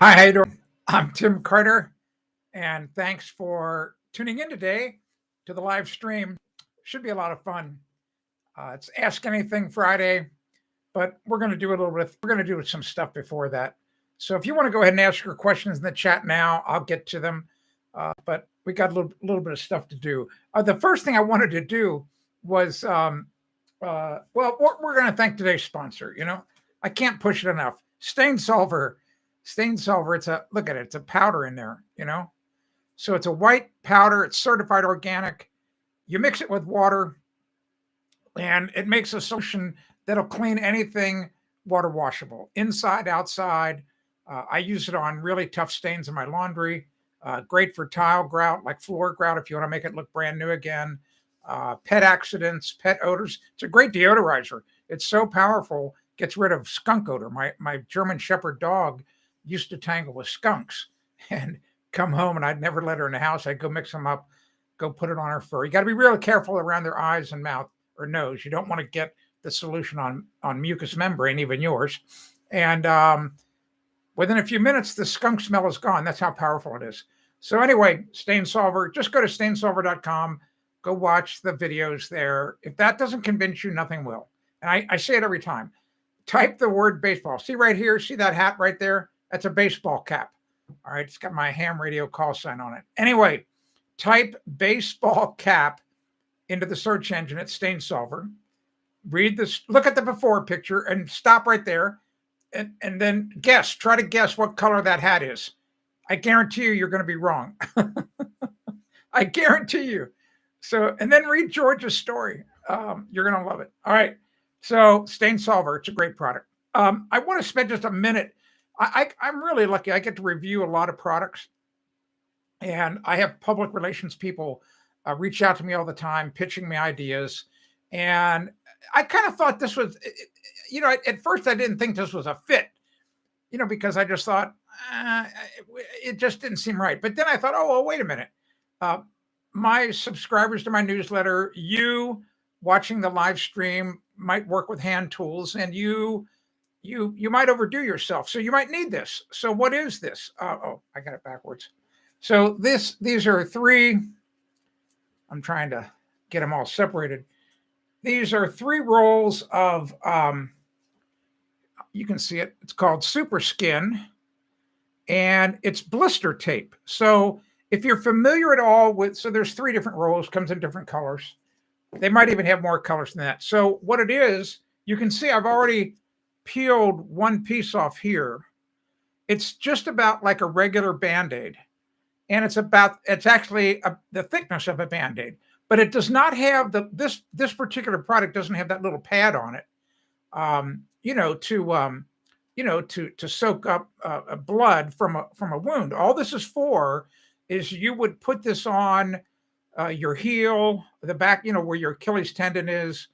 Hi, how you doing? I'm Tim Carter, and thanks for tuning in today to the live stream. Should be a lot of fun. It's Ask Anything Friday, but we're going to do a little bit. We're going to do some stuff before that. So if you want to go ahead and ask your questions in the chat now, I'll get to them. But we got a little bit of stuff to do. The first thing I wanted to do was, well, we're going to thank today's sponsor. I can't push it enough. Stain Solver. Stain Solver. Look at it. It's a powder in there. So it's a white powder. It's certified organic. You mix it with water, and it makes a solution that'll clean anything water washable, inside, outside. I use it on really tough stains in my laundry. Great for tile grout, like floor grout, if you want to make it look brand new again. Pet accidents, pet odors. It's a great deodorizer. It's so powerful, gets rid of skunk odor. My German Shepherd dog used to tangle with skunks and come home, and I'd never let her in the house. I'd go mix them up, go put it on her fur. You got to be really careful around their eyes and mouth or nose. You don't want to get the solution on mucous membrane, even yours. And within a few minutes, the skunk smell is gone. That's how powerful it is. So anyway, Stain Solver, just go to stainsolver.com. Go watch the videos there. If that doesn't convince you, nothing will. And I say it every time. Type the word baseball. See right here? See that hat right there? That's a baseball cap. All right. It's got my ham radio call sign on it. Anyway, type baseball cap into the search engine at Stain Solver. Read this. Look at the before picture and stop right there. And then try to guess what color that hat is. I guarantee you're going to be wrong. I guarantee you. So, and then read George's story. You're going to love it. All right. So Stain Solver, it's a great product. I want to spend just a minute. I'm really lucky. I get to review a lot of products, and I have public relations people reach out to me all the time, pitching me ideas. And I kind of thought this was, at first I didn't think this was a fit, because I just thought it just didn't seem right. But then I thought, oh, well, wait a minute. My subscribers to my newsletter, you watching the live stream might work with hand tools, and you might overdo yourself. So you might need this. So what is this? Oh, I got it backwards. So these are three. I'm trying to get them all separated. These are 3 rolls of, you can see it. It's called Super Skin, and it's blister tape. So if you're familiar at all with, so there's 3 different rolls, comes in different colors. They might even have more colors than that. So what it is, you can see I've already peeled one piece off here. It's just about like a regular Band-Aid. And it's actually the thickness of a Band-Aid. But it does not have this particular product doesn't have that little pad on it, to soak up blood from a wound. All this is for is you would put this on your heel, the back, where your Achilles tendon is,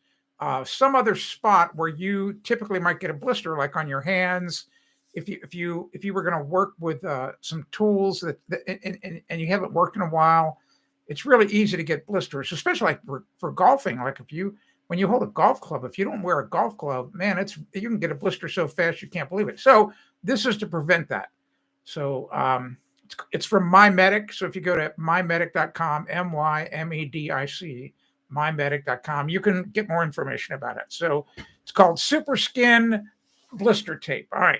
some other spot where you typically might get a blister, like on your hands. If you were going to work with some tools and you haven't worked in a while. It's really easy to get blisters, especially like for golfing. Like when you hold a golf club, if you don't wear a golf glove, man, you can get a blister so fast you can't believe it. So this is to prevent that. So it's from MyMedic. So if you go to mymedic.com, MYMEDIC, mymedic.com, you can get more information about it. So it's called Super Skin Blister Tape. All right.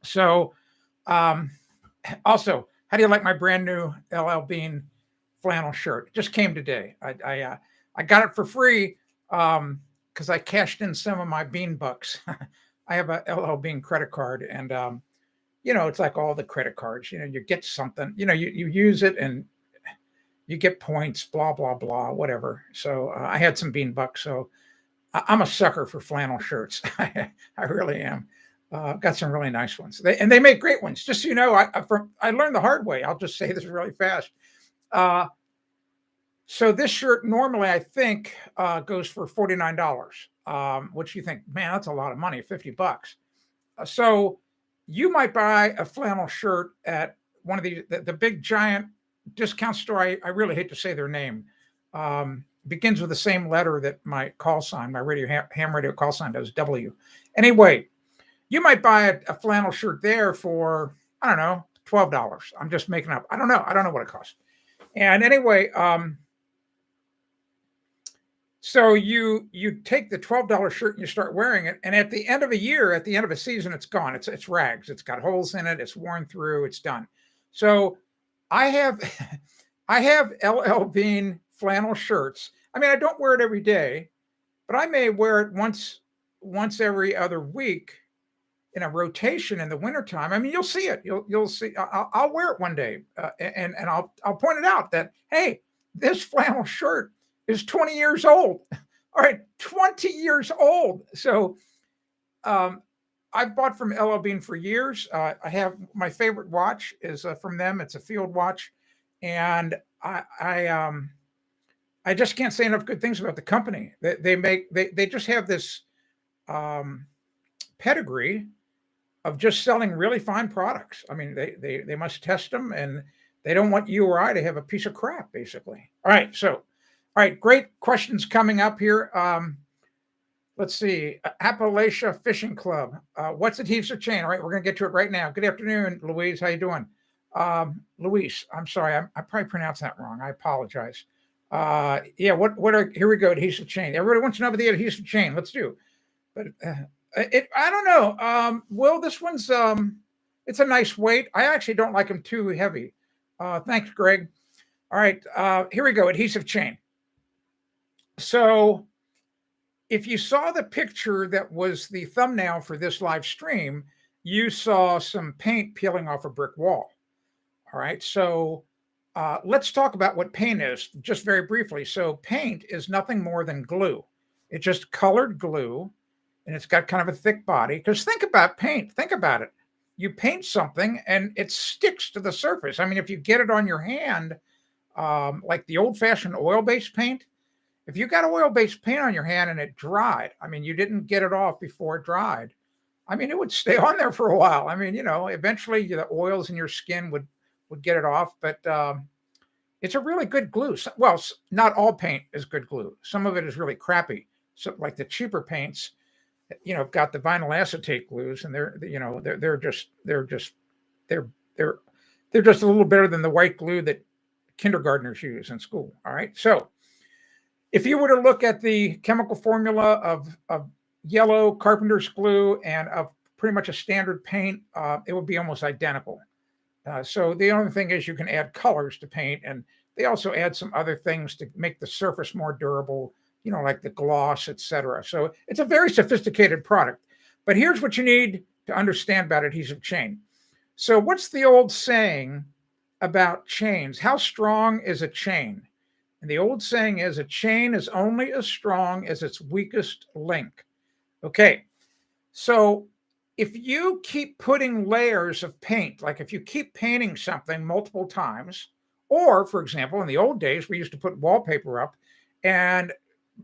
So also, how do you like my brand new LL Bean flannel shirt? It just came today. I got it for free because I cashed in some of my bean bucks. I have a LL Bean credit card, and it's like all the credit cards. You get something. You use it and you get points. Blah blah blah. Whatever. So I had some bean bucks. So I'm a sucker for flannel shirts. I really am. I've got some really nice ones. They make great ones. Just so you know, I learned the hard way. I'll just say this really fast. So this shirt normally, I think, goes for $49, which you think, man, that's a lot of money, $50. So you might buy a flannel shirt at one of the big giant discount store. I really hate to say their name. Begins with the same letter that my call sign, my ham radio call sign does, W. Anyway, You might buy a flannel shirt there for, I don't know, $12. I'm just making up. I don't know. I don't know what it costs. And anyway, so you take the $12 shirt and you start wearing it, and at the end of a year, at the end of a season, it's gone. It's rags. It's got holes in it. It's worn through. It's done. So I have I have LL Bean flannel shirts. I mean, I don't wear it every day, but I may wear it once every other week in a rotation in the wintertime. I mean, you'll see it. You'll see. I'll wear it one day, and I'll point it out that, hey, this flannel shirt is 20 years old. All right, 20 years old. So I've bought from LL Bean for years. I have my favorite watch is from them. It's a field watch, and I just can't say enough good things about the company. They just have this pedigree of just selling really fine products. I mean, they must test them, and they don't want you or I to have a piece of crap, basically. All right, great questions coming up here. Let's see, Appalachia Fishing Club. What's adhesive chain? All right, we're going to get to it right now. Good afternoon, Louise. How you doing? Luis, I'm sorry, I probably pronounced that wrong. I apologize. Yeah, here we go, adhesive chain. Everybody wants to know about the adhesive chain. Let's do. But I don't know. Will, this one's it's a nice weight. I actually don't like them too heavy. Thanks, Greg. All right, here we go, adhesive chain. So if you saw the picture that was the thumbnail for this live stream, you saw some paint peeling off a brick wall. All right, so let's talk about what paint is just very briefly. So paint is nothing more than glue. It's just colored glue, and it's got kind of a thick body. Because think about paint. Think about it. You paint something, and it sticks to the surface. I mean, if you get it on your hand, like the old-fashioned oil-based paint, if you got oil-based paint on your hand and it dried, I mean, you didn't get it off before it dried, I mean, it would stay on there for a while. I mean, eventually the oils in your skin would get it off, but it's a really good glue. Well, not all paint is good glue. Some of it is really crappy. So like the cheaper paints, have got the vinyl acetate glues, and they're just a little better than the white glue that kindergartners use in school. All right. So if you were to look at the chemical formula of yellow carpenter's glue and of pretty much a standard paint, it would be almost identical. So the only thing is you can add colors to paint, and they also add some other things to make the surface more durable, like the gloss, etc. So it's a very sophisticated product. But here's what you need to understand about adhesive chain. So what's the old saying about chains? How strong is a chain? And the old saying is a chain is only as strong as its weakest link. Okay, so if you keep putting layers of paint, like if you keep painting something multiple times, or for example, in the old days, we used to put wallpaper up, and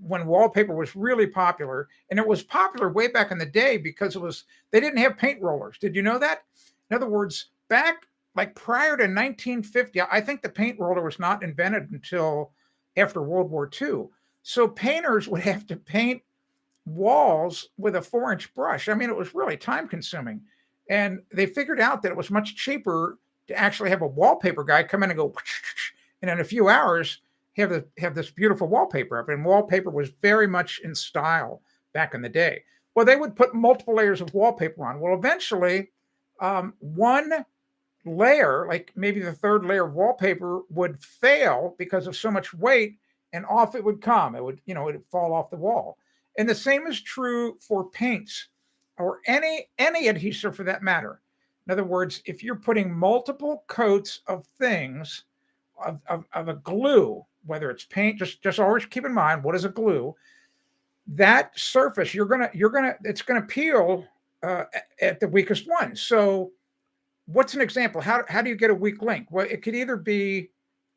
when wallpaper was really popular, and it was popular way back in the day because they didn't have paint rollers. Did you know that? In other words, back like prior to 1950, I think the paint roller was not invented until after World War II. So painters would have to paint walls with a 4-inch brush. I mean, it was really time consuming. And they figured out that it was much cheaper to actually have a wallpaper guy come in and go, and in a few hours have this beautiful wallpaper up. And wallpaper was very much in style back in the day. Well, they would put multiple layers of wallpaper on. Well, eventually, one layer, like maybe the third layer of wallpaper, would fail because of so much weight, and off it would come. It would fall off the wall. And the same is true for paints or any adhesive for that matter. In other words, if you're putting multiple coats of things of a glue, whether it's paint, just always keep in mind, what is a glue? That surface, it's gonna peel at the weakest one. So what's an example? How do you get a weak link? Well, it could either be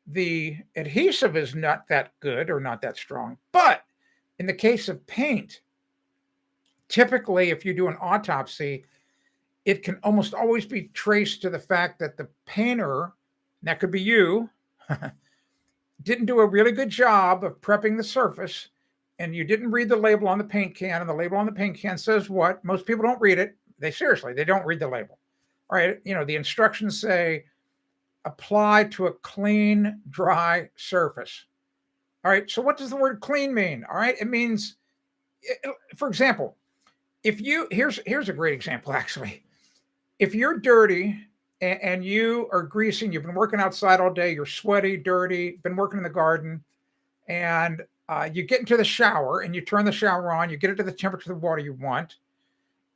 the adhesive is not that good or not that strong. But in the case of paint, typically, if you do an autopsy, it can almost always be traced to the fact that the painter, that could be you, didn't do a really good job of prepping the surface, and you didn't read the label on the paint can, and the label on the paint can says what? Most people don't read it. seriously, they don't read the label. All right, the instructions say apply to a clean, dry surface. All right, so what does the word clean mean? All right, it means, for example, here's a great example actually. If you're dirty and you are greasy, and you've been working outside all day, you're sweaty, dirty, been working in the garden, and you get into the shower and you turn the shower on, you get it to the temperature of the water you want.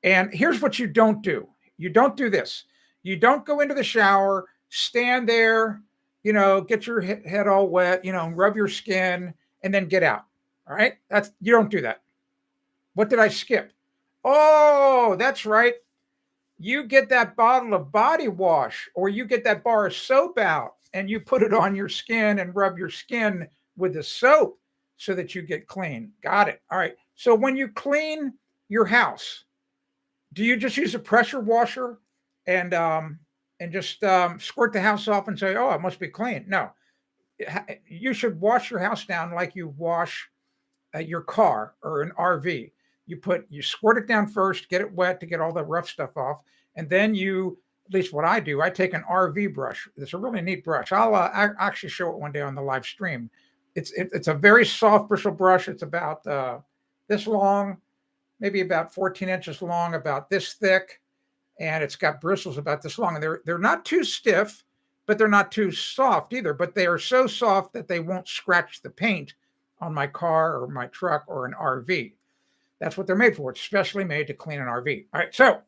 And here's what you don't do. You don't do this. You don't go into the shower, stand there, get your head all wet, rub your skin, and then get out. All right. You don't do that. What did I skip? Oh, that's right. You get that bottle of body wash, or you get that bar of soap out and you put it on your skin and rub your skin with the soap so that you get clean. Got it. All right. So when you clean your house, do you just use a pressure washer and just squirt the house off and say, "Oh, it must be clean"? No, you should wash your house down like you wash your car or an RV. You squirt it down first, get it wet to get all the rough stuff off, and then at least what I do, I take an RV brush. It's a really neat brush. I'll actually show it one day on the live stream. It's a very soft bristle brush. It's about this long, maybe about 14 inches long, about this thick, and it's got bristles about this long. And they're not too stiff, but they're not too soft either. But they are so soft that they won't scratch the paint on my car or my truck or an RV. That's what they're made for. It's specially made to clean an RV. All right, so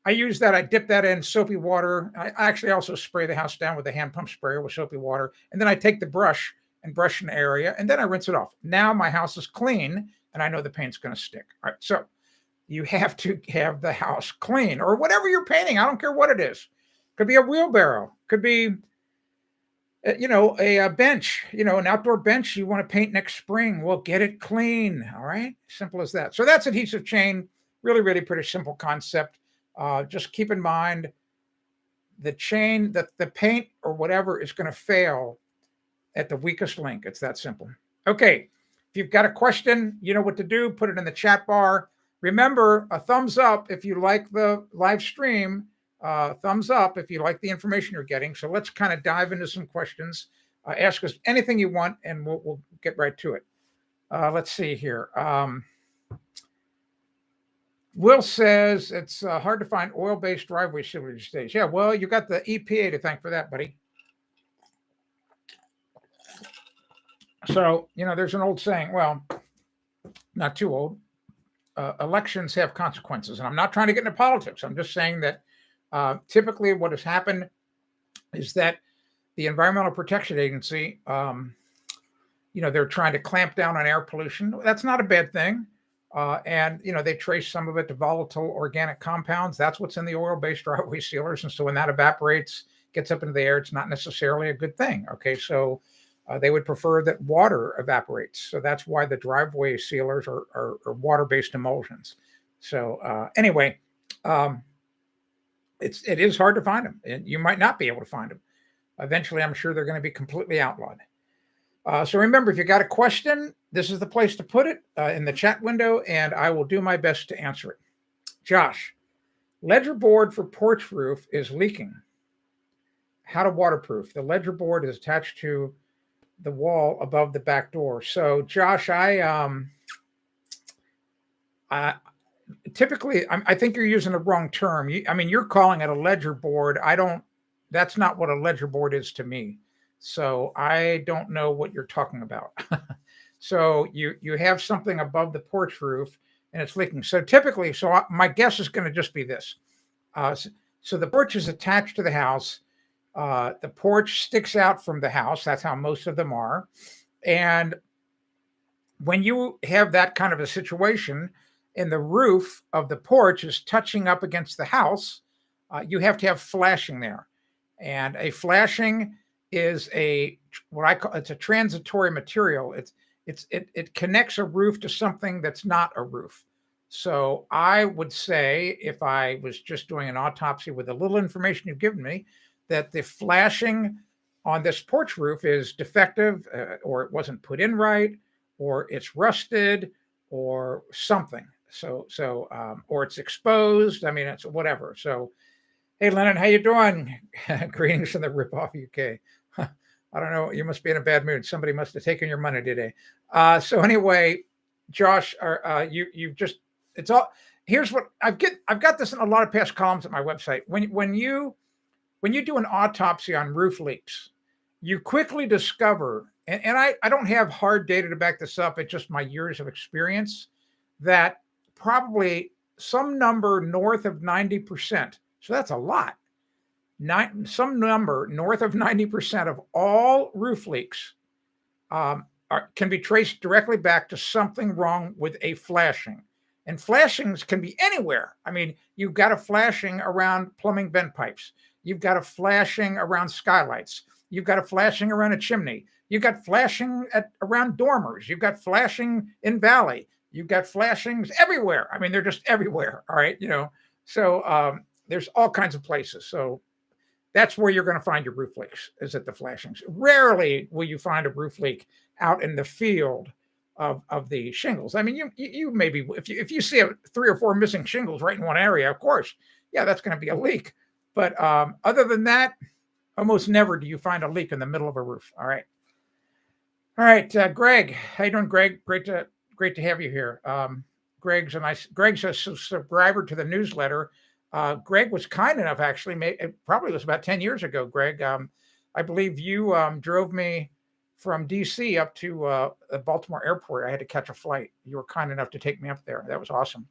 I use that. I dip that in soapy water. I actually also spray the house down with a hand pump sprayer with soapy water. And then I take the brush and brush an area, and then I rinse it off. Now my house is clean, and I know the paint's going to stick. All right, so you have to have the house clean, or whatever you're painting. I don't care what it is. Could be a wheelbarrow. Could be a bench, an outdoor bench you want to paint next spring. Well, get it clean. All right. Simple as that. So that's adhesive chain. Really, really pretty simple concept. Just keep in mind the chain, that the paint or whatever is going to fail at the weakest link. It's that simple. Okay. If you've got a question, you know what to do. Put it in the chat bar. Remember, a thumbs up if you like the live stream. Thumbs up if you like the information you're getting. So let's kind of dive into some questions. Ask us anything you want, and we'll get right to it. Let's see here. Will says it's hard to find oil-based driveway sealer these days. Yeah, well, you got the EPA to thank for that, buddy. So, there's an old saying, well, not too old. Elections have consequences. And I'm not trying to get into politics. I'm just saying that typically what has happened is that the Environmental Protection Agency, they're trying to clamp down on air pollution. That's not a bad thing. And they trace some of it to volatile organic compounds. That's what's in the oil-based driveway sealers. And so when that evaporates, gets up into the air, it's not necessarily a good thing. Okay, so they would prefer that water evaporates. So that's why the driveway sealers are water-based emulsions. So anyway, it is hard to find them, and you might not be able to find them. Eventually, I'm sure they're going to be completely outlawed. So remember, if you got a question, this is the place to put it in the chat window, and I will do my best to answer it. Josh, ledger board for porch roof is leaking. How to waterproof? The ledger board is attached to the wall above the back door. So, Josh, I typically think you're using the wrong term. You're calling it a ledger board. That's not what a ledger board is to me. So I don't know what you're talking about. So you have something above the porch roof and it's leaking. So typically, my guess is going to just be this. So the porch is attached to the house. The porch sticks out from the house. That's how most of them are. And when you have that kind of a situation and the roof of the porch is touching up against the house, you have to have flashing there. And a flashing is it's a transitory material. It connects a roof to something that's not a roof. So I would say, if I was just doing an autopsy with the little information you've given me, that the flashing on this porch roof is defective, or it wasn't put in right, or it's rusted, or something. Or it's exposed. I mean, it's whatever. So, hey, Lennon, how you doing? Greetings from the Ripoff UK. I don't know. You must be in a bad mood. Somebody must have taken your money today. So anyway, Josh, you just it's all. Here's what I've got this in a lot of past columns at my website. When you do an autopsy on roof leaks, you quickly discover, and I don't have hard data to back this up. It's just my years of experience, that probably some number north of 90%. So that's a lot. Some number north of 90% of all roof leaks can be traced directly back to something wrong with a flashing. And flashings can be anywhere. I mean, you've got a flashing around plumbing vent pipes. You've got a flashing around skylights. You've got a flashing around a chimney. You've got flashing around dormers. You've got flashing in valley. You've got flashings everywhere. I mean, they're just everywhere. All right. So there's all kinds of places. So that's where you're going to find your roof leaks, is at the flashings. Rarely will you find a roof leak out in the field of the shingles. I mean, you maybe, if you see 3 or 4 missing shingles right in one area, of course, yeah, that's going to be a leak. But other than that, almost never do you find a leak in the middle of a roof. All right. Greg, how you doing, Greg? Great to have you here. Greg's a subscriber to the newsletter. Greg was kind enough, actually, it probably was about 10 years ago, Greg. I believe you drove me from DC up to the Baltimore airport. I had to catch a flight. You were kind enough to take me up there. That was awesome.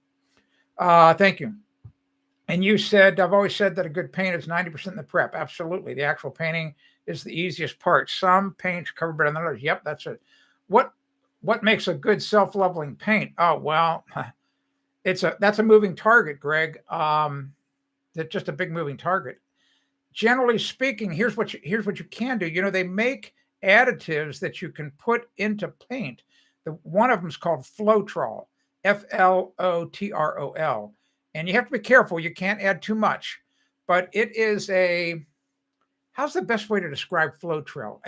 Thank you. And you said, I've always said that a good paint is 90% in the prep. Absolutely. The actual painting is the easiest part. Some paints cover better than others. Yep, that's it. What makes a good self-leveling paint? Oh, well, that's a moving target, Greg. That's just a big moving target. Generally speaking, here's what you can do. They make additives that you can put into paint. One of them is called Flotrol, Flotrol. And you have to be careful. You can't add too much, but it is how's the best way to describe Flotrol?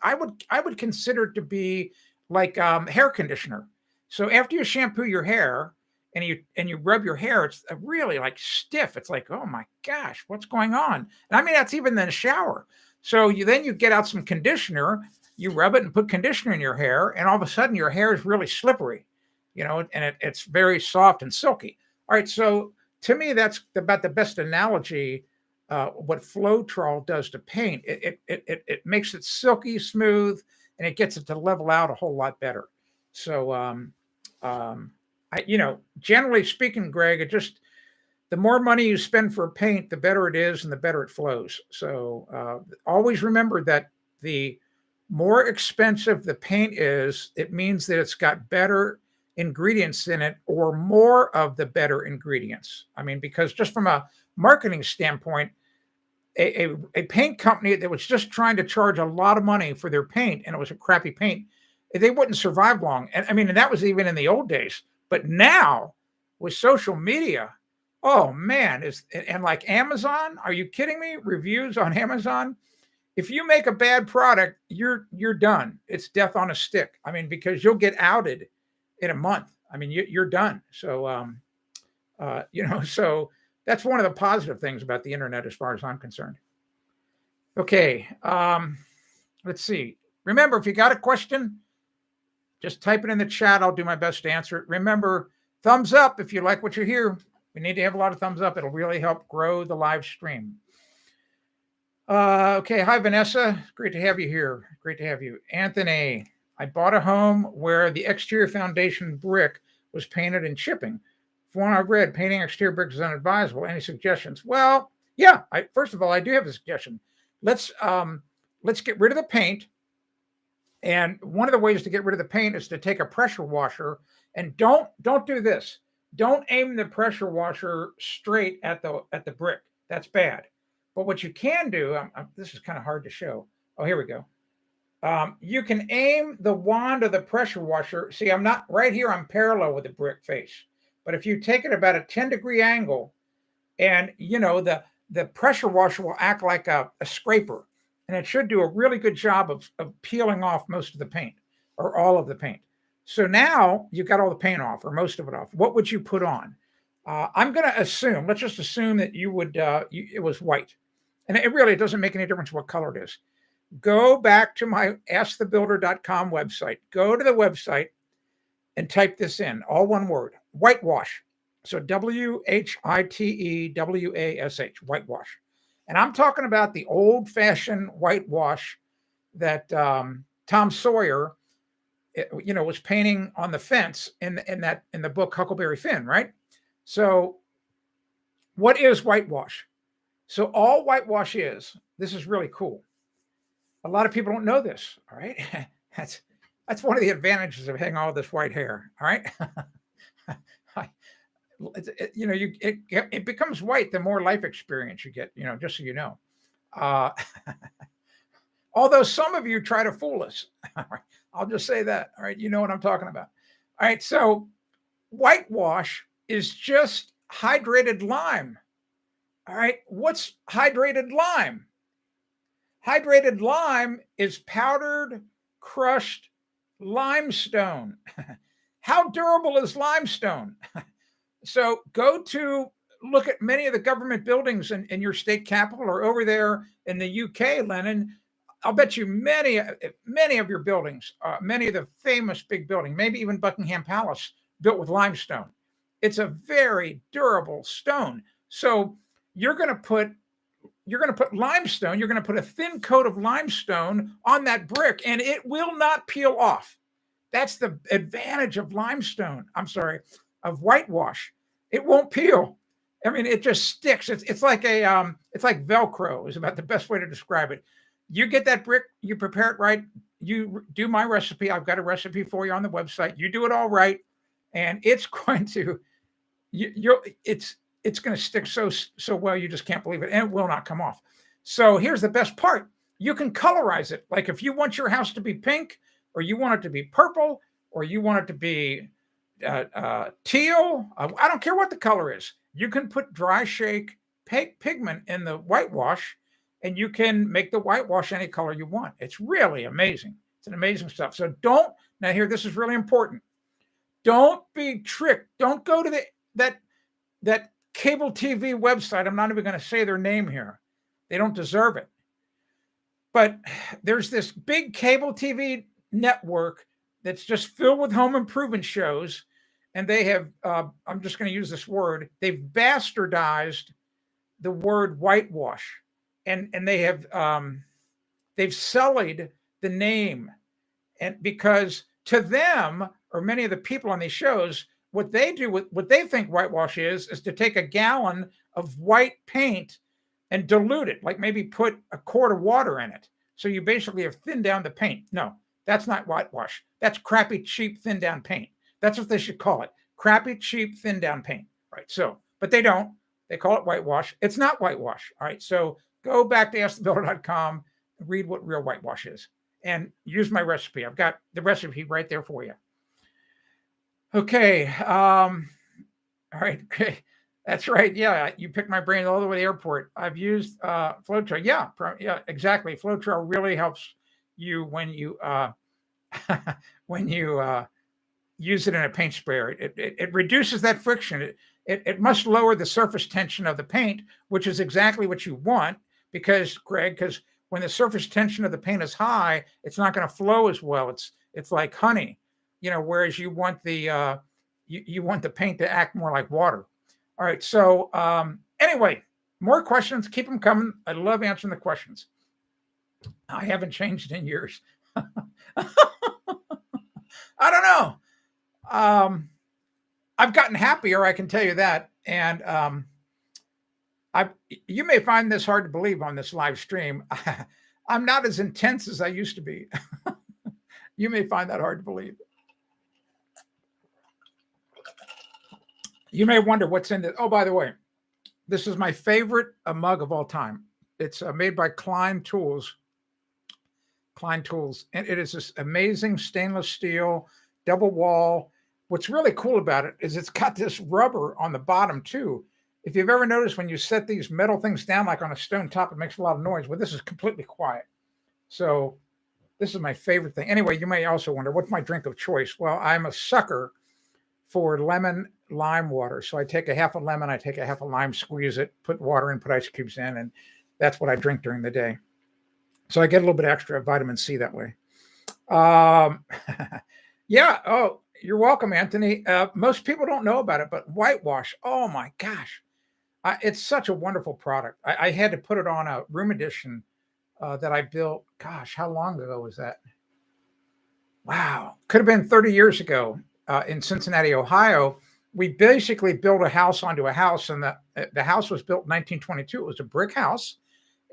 I would consider it to be like hair conditioner. So after you shampoo your hair and you rub your hair, it's really like stiff. It's like, oh my gosh, what's going on? And I mean, that's even in the shower. So you get out some conditioner, you rub it and put conditioner in your hair, and all of a sudden your hair is really slippery, and it's very soft and silky. All right, so to me, that's about the best analogy. What Flotrol does to paint, it makes it silky smooth, and it gets it to level out a whole lot better. So, generally speaking, Greg, the more money you spend for paint, the better it is, and the better it flows. So always remember that the more expensive the paint is, it means that it's got better ingredients in it, or more of the better ingredients. I mean, because just from a marketing standpoint, a paint company that was just trying to charge a lot of money for their paint, and it was a crappy paint, they wouldn't survive long. And that was even in the old days. But now with social media, oh man, and like Amazon, are you kidding me? Reviews on Amazon. If you make a bad product, you're done. It's death on a stick. I mean, because you'll get outed in a month. I mean, you're done. So, so that's one of the positive things about the internet, as far as I'm concerned. Okay. Let's see. Remember, if you got a question, just type it in the chat. I'll do my best to answer it. Remember, thumbs up if you like what you hear. We need to have a lot of thumbs up. It'll really help grow the live stream. Okay. Hi, Vanessa. Great to have you here. Great to have you. Anthony, I bought a home where the exterior foundation brick was painted and chipping. From what I've read, painting exterior bricks is unadvisable. Any suggestions? Well, yeah. First of all, I do have a suggestion. Let's get rid of the paint. And one of the ways to get rid of the paint is to take a pressure washer, and don't do this. Don't aim the pressure washer straight at the brick. That's bad. But what you can do, this is kind of hard to show. Oh, here we go. You can aim the wand of the pressure washer. See, I'm not right here. I'm parallel with the brick face. But if you take it about a 10-degree angle, and the pressure washer will act like a scraper, and it should do a really good job of peeling off most of the paint, or all of the paint. So now you've got all the paint off, or most of it off. What would you put on? I'm going to assume, let's just assume that you would, it was white. And it really doesn't make any difference what color it is. Go back to my askthebuilder.com website. Go to the website and type this in, all one word, whitewash. So WHITEWASH, whitewash. And I'm talking about the old-fashioned whitewash that Tom Sawyer, was painting on the fence in the book Huckleberry Finn, right? So what is whitewash? So all whitewash is, this is really cool. A lot of people don't know this, all right? That's one of the advantages of having all this white hair, all right? It becomes white the more life experience you get, just so you know. Although some of you try to fool us. I'll just say that, all right? You know what I'm talking about. All right, so whitewash is just hydrated lime. All right, what's hydrated lime? Hydrated lime is powdered, crushed limestone. How durable is limestone? So go to look at many of the government buildings in your state capital or over there in the UK, Lennon. I'll bet you many of your buildings, many of the famous big buildings, maybe even Buckingham Palace, built with limestone. It's a very durable stone. So you're going to put limestone, you're going to put a thin coat of limestone on that brick and it will not peel off. That's the advantage of limestone. Of whitewash. It won't peel. I mean, it just sticks. It's like Velcro is about the best way to describe it. You get that brick, you prepare it right. You do my recipe. I've got a recipe for you on the website. You do it all right, and it's going to, it's going to stick so well. You just can't believe it, and it will not come off. So here's the best part: you can colorize it. Like if you want your house to be pink, or you want it to be purple, or you want it to be teal. I don't care what the color is. You can put dry shake pigment in the whitewash, and you can make the whitewash any color you want. It's really amazing. It's an amazing stuff. So now here, this is really important. Don't be tricked. Don't go to that cable TV website. I'm not even going to say their name here. They don't deserve it. But there's this big cable TV network that's just filled with home improvement shows. And they have, I'm just going to use this word, they've bastardized the word whitewash. And they have, they've sullied the name. And because to them, or many of the people on these shows, what they think whitewash is to take a gallon of white paint and dilute it, like maybe put a quart of water in it. So you basically have thinned down the paint. No, that's not whitewash. That's crappy, cheap, thinned down paint. That's what they should call it. Crappy, cheap, thinned down paint. Right. So, but they don't. They call it whitewash. It's not whitewash. All right. So go back to askthebuilder.com and read what real whitewash is and use my recipe. I've got the recipe right there for you. Okay. All right. Okay. That's right. Yeah. You picked my brain all the way to the airport. I've used Floetrol. Yeah. Exactly. Floetrol really helps you when you use it in a paint sprayer. It reduces that friction. It must lower the surface tension of the paint, which is exactly what you want because when the surface tension of the paint is high, it's not going to flow as well. It's like honey, whereas you want the you want the paint to act more like water. All right. So anyway, more questions. Keep them coming. I love answering the questions. I haven't changed in years. I don't know. I've gotten happier, I can tell you that. And you may find this hard to believe on this live stream. I'm not as intense as I used to be. You may find that hard to believe. You may wonder what's in this. Oh, by the way, this is my favorite mug of all time. It's made by Klein Tools. And it is this amazing stainless steel double wall. What's really cool about it is it's got this rubber on the bottom too. If you've ever noticed when you set these metal things down like on a stone top, it makes a lot of noise. Well, this is completely quiet. So This is my favorite thing. Anyway, you may also wonder, what's my drink of choice? Well, I'm a sucker for lemon lime water. So I take a half a lemon, I take a half a lime, squeeze it, put water in, put ice cubes in, and that's what I drink during the day. So I get a little bit extra vitamin C that way. Yeah. Oh, you're welcome, Anthony. Most people don't know about it, but whitewash. Oh my gosh, it's such a wonderful product. I had to put it on a room addition that I built. Gosh, how long ago was that? Wow, could have been 30 years ago in Cincinnati, Ohio. We basically built a house onto a house, and the house was built in 1922. It was a brick house,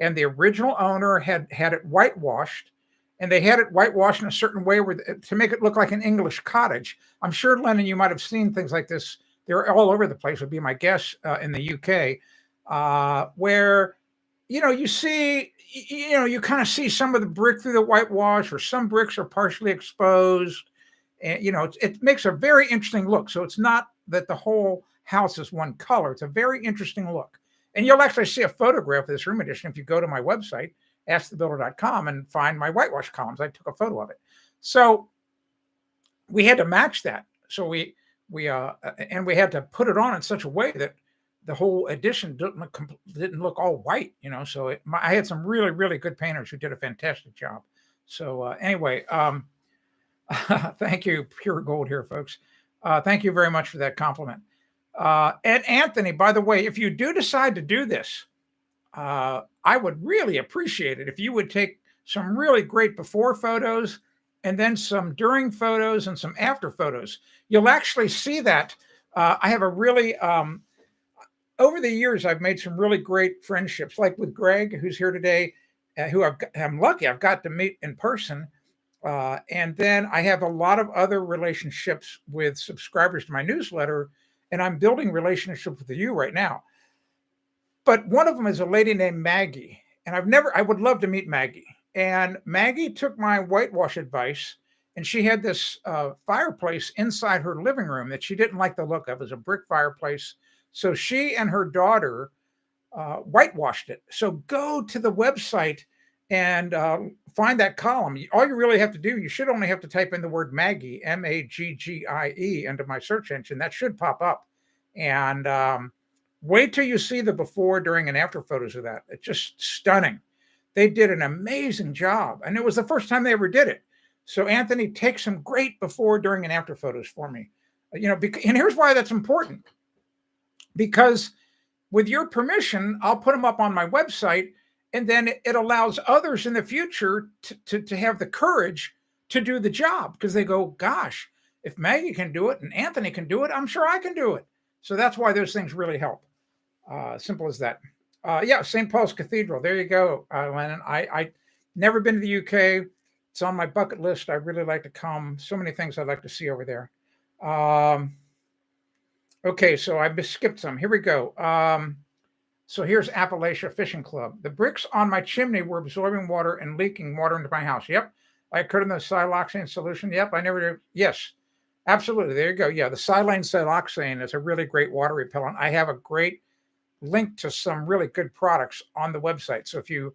and the original owner had it whitewashed, and they had it whitewashed in a certain way to make it look like an English cottage. I'm sure, Lennon, you might have seen things like this. They're all over the place, would be my guess, in the UK, where you see, you kind of see some of the brick through the whitewash, or some bricks are partially exposed, and it makes a very interesting look. So it's not that the whole house is one color. It's a very interesting look. And you'll actually see a photograph of this room addition if you go to my website, askthebuilder.com, and find my whitewash columns. I took a photo of it. So we had to match that. So we had to put it on in such a way that the whole addition didn't look all white, So I had some really, really good painters who did a fantastic job. So anyway, thank you, Pure Gold here, folks. Thank you very much for that compliment. And Anthony, by the way, if you do decide to do this, I would really appreciate it if you would take some really great before photos and then some during photos and some after photos. You'll actually see that. I have a really, over the years, I've made some really great friendships, like with Greg, who's here today, who I'm lucky I've got to meet in person. And then I have a lot of other relationships with subscribers to my newsletter, and I'm building relationships with you right now. But one of them is a lady named Maggie, and I would love to meet Maggie. And Maggie took my whitewash advice, and she had this fireplace inside her living room that she didn't like the look of. It was a brick fireplace. So she and her daughter whitewashed it. So go to the website and find that column. All you really have to do, you should only have to type in the word Maggie, Maggie, into my search engine. That should pop up. And wait till you see the before, during, and after photos of that. It's just stunning. They did an amazing job. And it was the first time they ever did it. So Anthony, take some great before, during, and after photos for me. And here's why that's important. Because with your permission, I'll put them up on my website, and then it allows others in the future to have the courage to do the job, because they go, gosh, if Maggie can do it and Anthony can do it, I'm sure I can do it. So that's why those things really help. Simple as that. Yeah, St. Paul's Cathedral. There you go, Lennon. I never been to the UK. It's on my bucket list. I really like to come. So many things I'd like to see over there. Okay, so I skipped some. Here we go. So here's Appalachia Fishing Club. The bricks on my chimney were absorbing water and leaking water into my house. Yep. I occurred in the Siloxane solution. Yep. I never did. Yes, absolutely. There you go. Yeah. The Silane Siloxane is a really great water repellent. I have a great link to some really good products on the website. So if you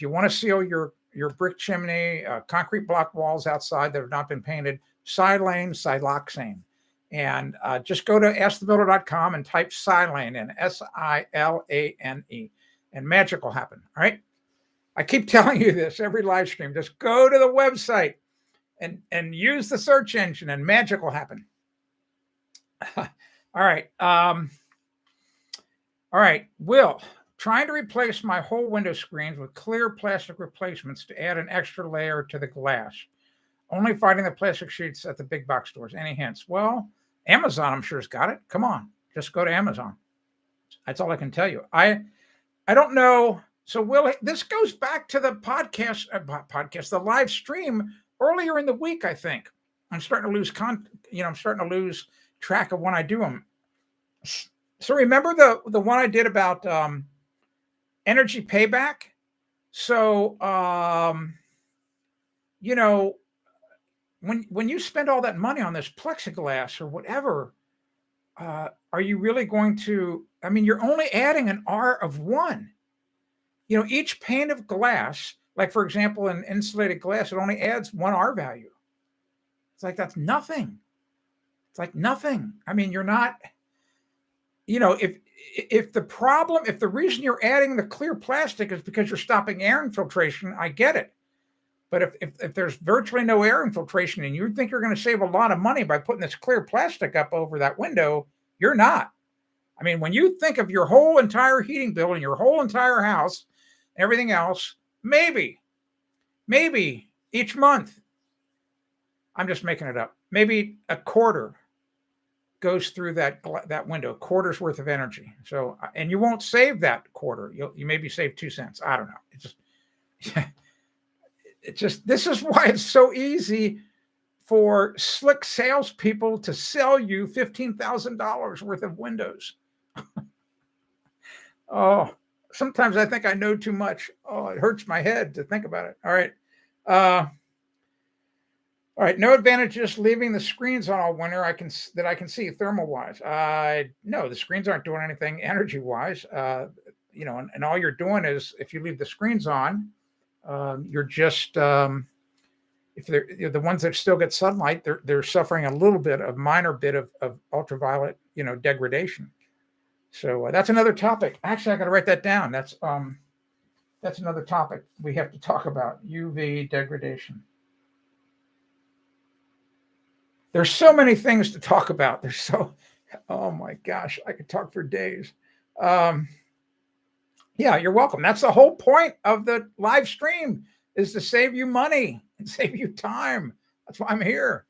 want to seal your brick chimney, concrete block walls outside that have not been painted, Silane Siloxane. And just go to askthebuilder.com and type Silane in, Silane, and magic will happen. All right. I keep telling you this every live stream. Just go to the website and use the search engine, and magic will happen. All right. All right. Will, trying to replace my whole window screens with clear plastic replacements to add an extra layer to the glass. Only finding the plastic sheets at the big box stores. Any hints? Well, Amazon, I'm sure, has got it. Come on, just go to Amazon. That's all I can tell you. I don't know. So, Will, this goes back to the podcast, the live stream earlier in the week. I think I'm starting to lose I'm starting to lose track of when I do them. So, remember the one I did about energy payback? So, when you spend all that money on this plexiglass or whatever, are you really going to? I mean, you're only adding an R of 1. Each pane of glass Like, for example, in insulated glass, it only adds 1 R value. It's like, that's nothing. It's like nothing. I mean, you're not, if the reason you're adding the clear plastic is because you're stopping air infiltration, I get it. But if there's virtually no air infiltration and you think you're going to save a lot of money by putting this clear plastic up over that window, you're not. I mean, when you think of your whole entire heating bill and your whole entire house, everything else, maybe each month, I'm just making it up, maybe a quarter goes through that window, a quarter's worth of energy. So, and you won't save that quarter. You maybe save 2 cents. I don't know. It's just, this is why it's so easy for slick salespeople to sell you $15,000 worth of windows. Oh, sometimes I think I know too much. Oh, it hurts my head to think about it. All right. All right. No advantages leaving the screens on all winter that I can see thermal wise. No, the screens aren't doing anything energy wise. And all you're doing is, if you leave the screens on, you're just, if they're the ones that still get sunlight, they're suffering a minor bit of ultraviolet, degradation. So that's another topic. Actually, I got to write that down. That's another topic we have to talk about: UV degradation. There's so many things to talk about. Oh my gosh, I could talk for days. Yeah, you're welcome. That's the whole point of the live stream, is to save you money and save you time. That's why I'm here.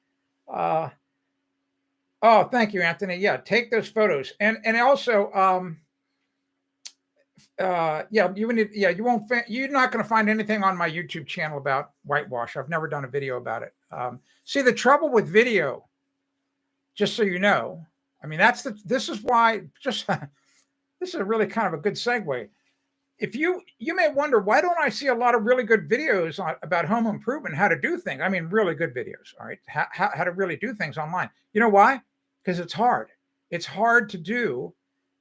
Oh, thank you, Anthony. Yeah, take those photos. And also, you're not going to find anything on my YouTube channel about whitewash. I've never done a video about it. See, the trouble with video, just so you know, I mean, this is a really kind of a good segue. If you may wonder, why don't I see a lot of really good videos about home improvement, how to do things? I mean, really good videos, all right? How to really do things online. You know why? Because it's hard. It's hard to do,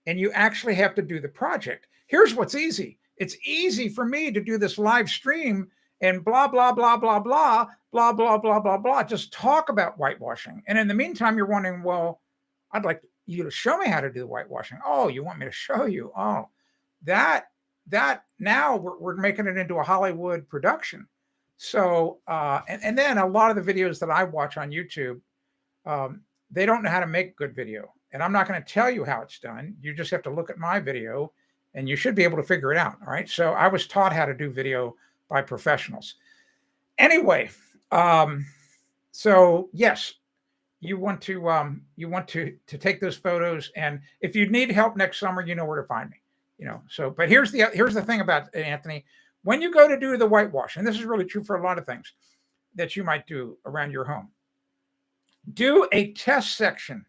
and you actually have to do the project. Here's what's easy. It's easy for me to do this live stream and blah, blah, blah, blah, blah, blah, blah, blah, blah, blah. Just talk about whitewashing. And in the meantime, you're wondering, well, I'd like you to show me how to do the whitewashing. Oh, you want me to show you? Oh, that now we're making it into a Hollywood production. So, and then a lot of the videos that I watch on YouTube, they don't know how to make good video. And I'm not going to tell you how it's done. You just have to look at my video and you should be able to figure it out. All right. So I was taught how to do video by professionals. Anyway, so yes, you want to take those photos, and if you need help next summer, you know where to find me. So, but here's the thing about it, Anthony. When you go to do the whitewash, and this is really true for a lot of things that you might do around your home, do a test section.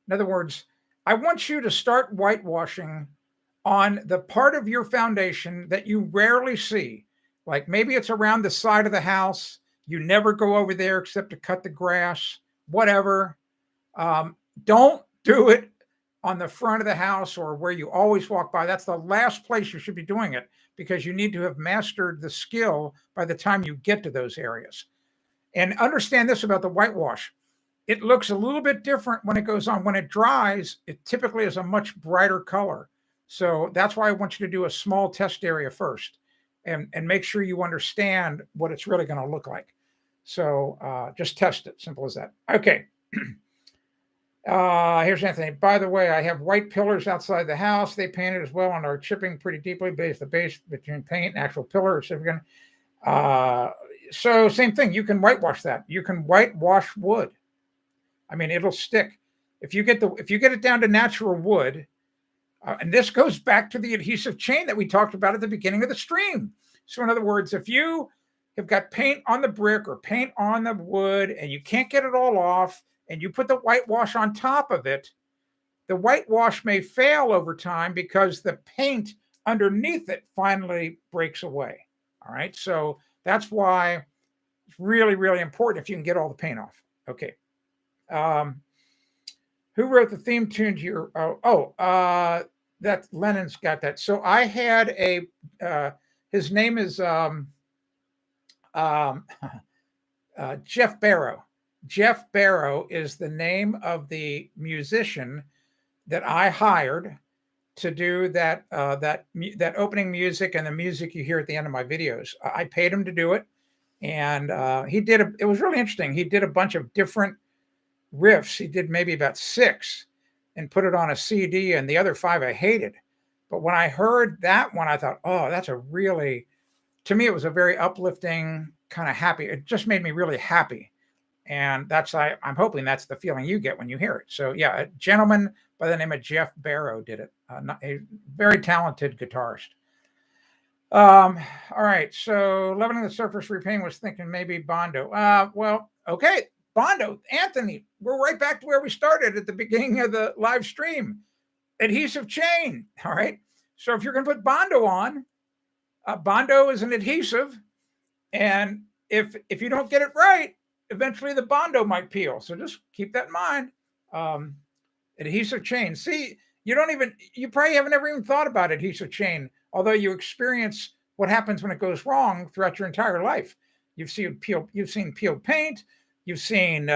In other words, I want you to start whitewashing on the part of your foundation that you rarely see. Like maybe it's around the side of the house. You never go over there except to cut the grass, whatever. Don't do it on the front of the house or where you always walk by. That's the last place you should be doing it, because you need to have mastered the skill by the time you get to those areas. And understand this about the whitewash. It looks a little bit different when it goes on. When it dries, it typically is a much brighter color. So that's why I want you to do a small test area first and make sure you understand what it's really going to look like. So just test it. Simple as that. Okay. Here's Anthony. By the way, I have white pillars outside the house. They painted as well and are chipping pretty deeply. The base between paint and actual pillar. So same thing. You can whitewash that. You can whitewash wood. I mean, it'll stick. If you get it down to natural wood, and this goes back to the adhesive chain that we talked about at the beginning of the stream. So in other words, if you have got paint on the brick or paint on the wood and you can't get it all off, and you put the whitewash on top of it, the whitewash may fail over time because the paint underneath it finally breaks away. All right. So that's why it's really, really important if you can get all the paint off. Okay. Who wrote the theme tune to your, that Lennon's got that. So I had his name is um, Jeff Barrow. Jeff Barrow is the name of the musician that I hired to do that opening music and the music you hear at the end of my videos. I paid him to do it, and it was really interesting. He did a bunch of different riffs. He did maybe about 6 and put it on a CD, and the other 5 I hated. But when I heard that one, I thought, oh, that's to me, it was a very uplifting, kind of happy. It just made me really happy. And I'm hoping that's the feeling you get when you hear it. So yeah, a gentleman by the name of Jeff Barrow did it. A very talented guitarist. All right. So Leavening the Surface Repainting was thinking maybe Bondo. Well, okay. Bondo, Anthony, we're right back to where we started at the beginning of the live stream. Adhesive chain. All right. So if you're going to put Bondo on, Bondo is an adhesive. And if you don't get it right, eventually the Bondo might peel. So just keep that in mind. Adhesive chain. See, you probably haven't ever even thought about adhesive chain, although you experience what happens when it goes wrong throughout your entire life. You've seen peeled paint. You've seen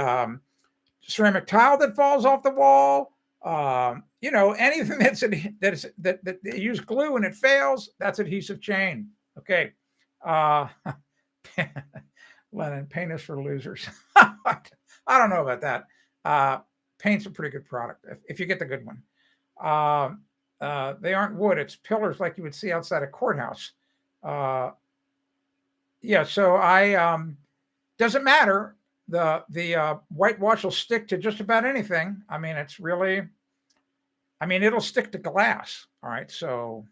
ceramic tile that falls off the wall. Anything that they use glue and it fails, that's adhesive chain. Okay. Lennon, paint is for losers. I don't know about that. Paint's a pretty good product if you get the good one. They aren't wood; it's pillars like you would see outside a courthouse. Yeah, so doesn't matter. The whitewash will stick to just about anything. I mean, it'll stick to glass. All right, so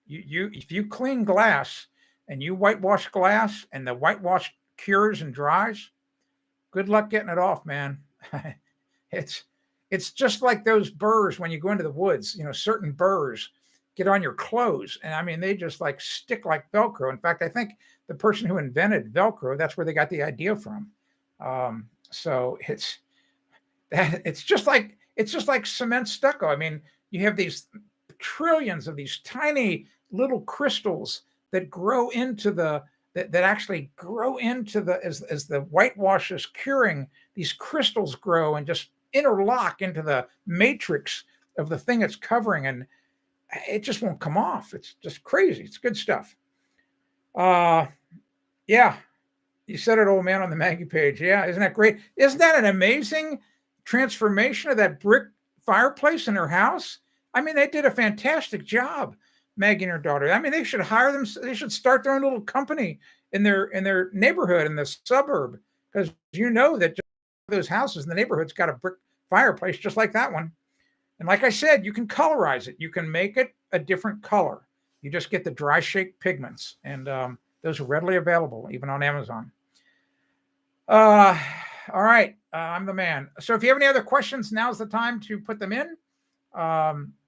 if you clean glass and you whitewash glass and the whitewash cures and dries, good luck getting it off, man. It's just like those burrs when you go into the woods. Certain burrs get on your clothes, and they just like stick like Velcro. In fact, I think the person who invented Velcro, that's where they got the idea from. So it's just like cement stucco. You have these trillions of these tiny little crystals that grow into that actually grow into as the whitewash is curing. These crystals grow and just interlock into the matrix of the thing it's covering, and it just won't come off. It's just crazy. It's good stuff. Yeah, you said it, old man, on the Maggie page. Yeah, isn't that great? Isn't that an amazing transformation of that brick fireplace in her house? They did a fantastic job, Maggie and her daughter. They should hire them. They should start their own little company in their neighborhood, in the suburb, because that those houses in the neighborhood's got a brick fireplace just like that one. And like I said, you can colorize it. You can make it a different color. You just get the dry shake pigments, and those are readily available, even on Amazon. All right. I'm the man. So if you have any other questions, now's the time to put them in.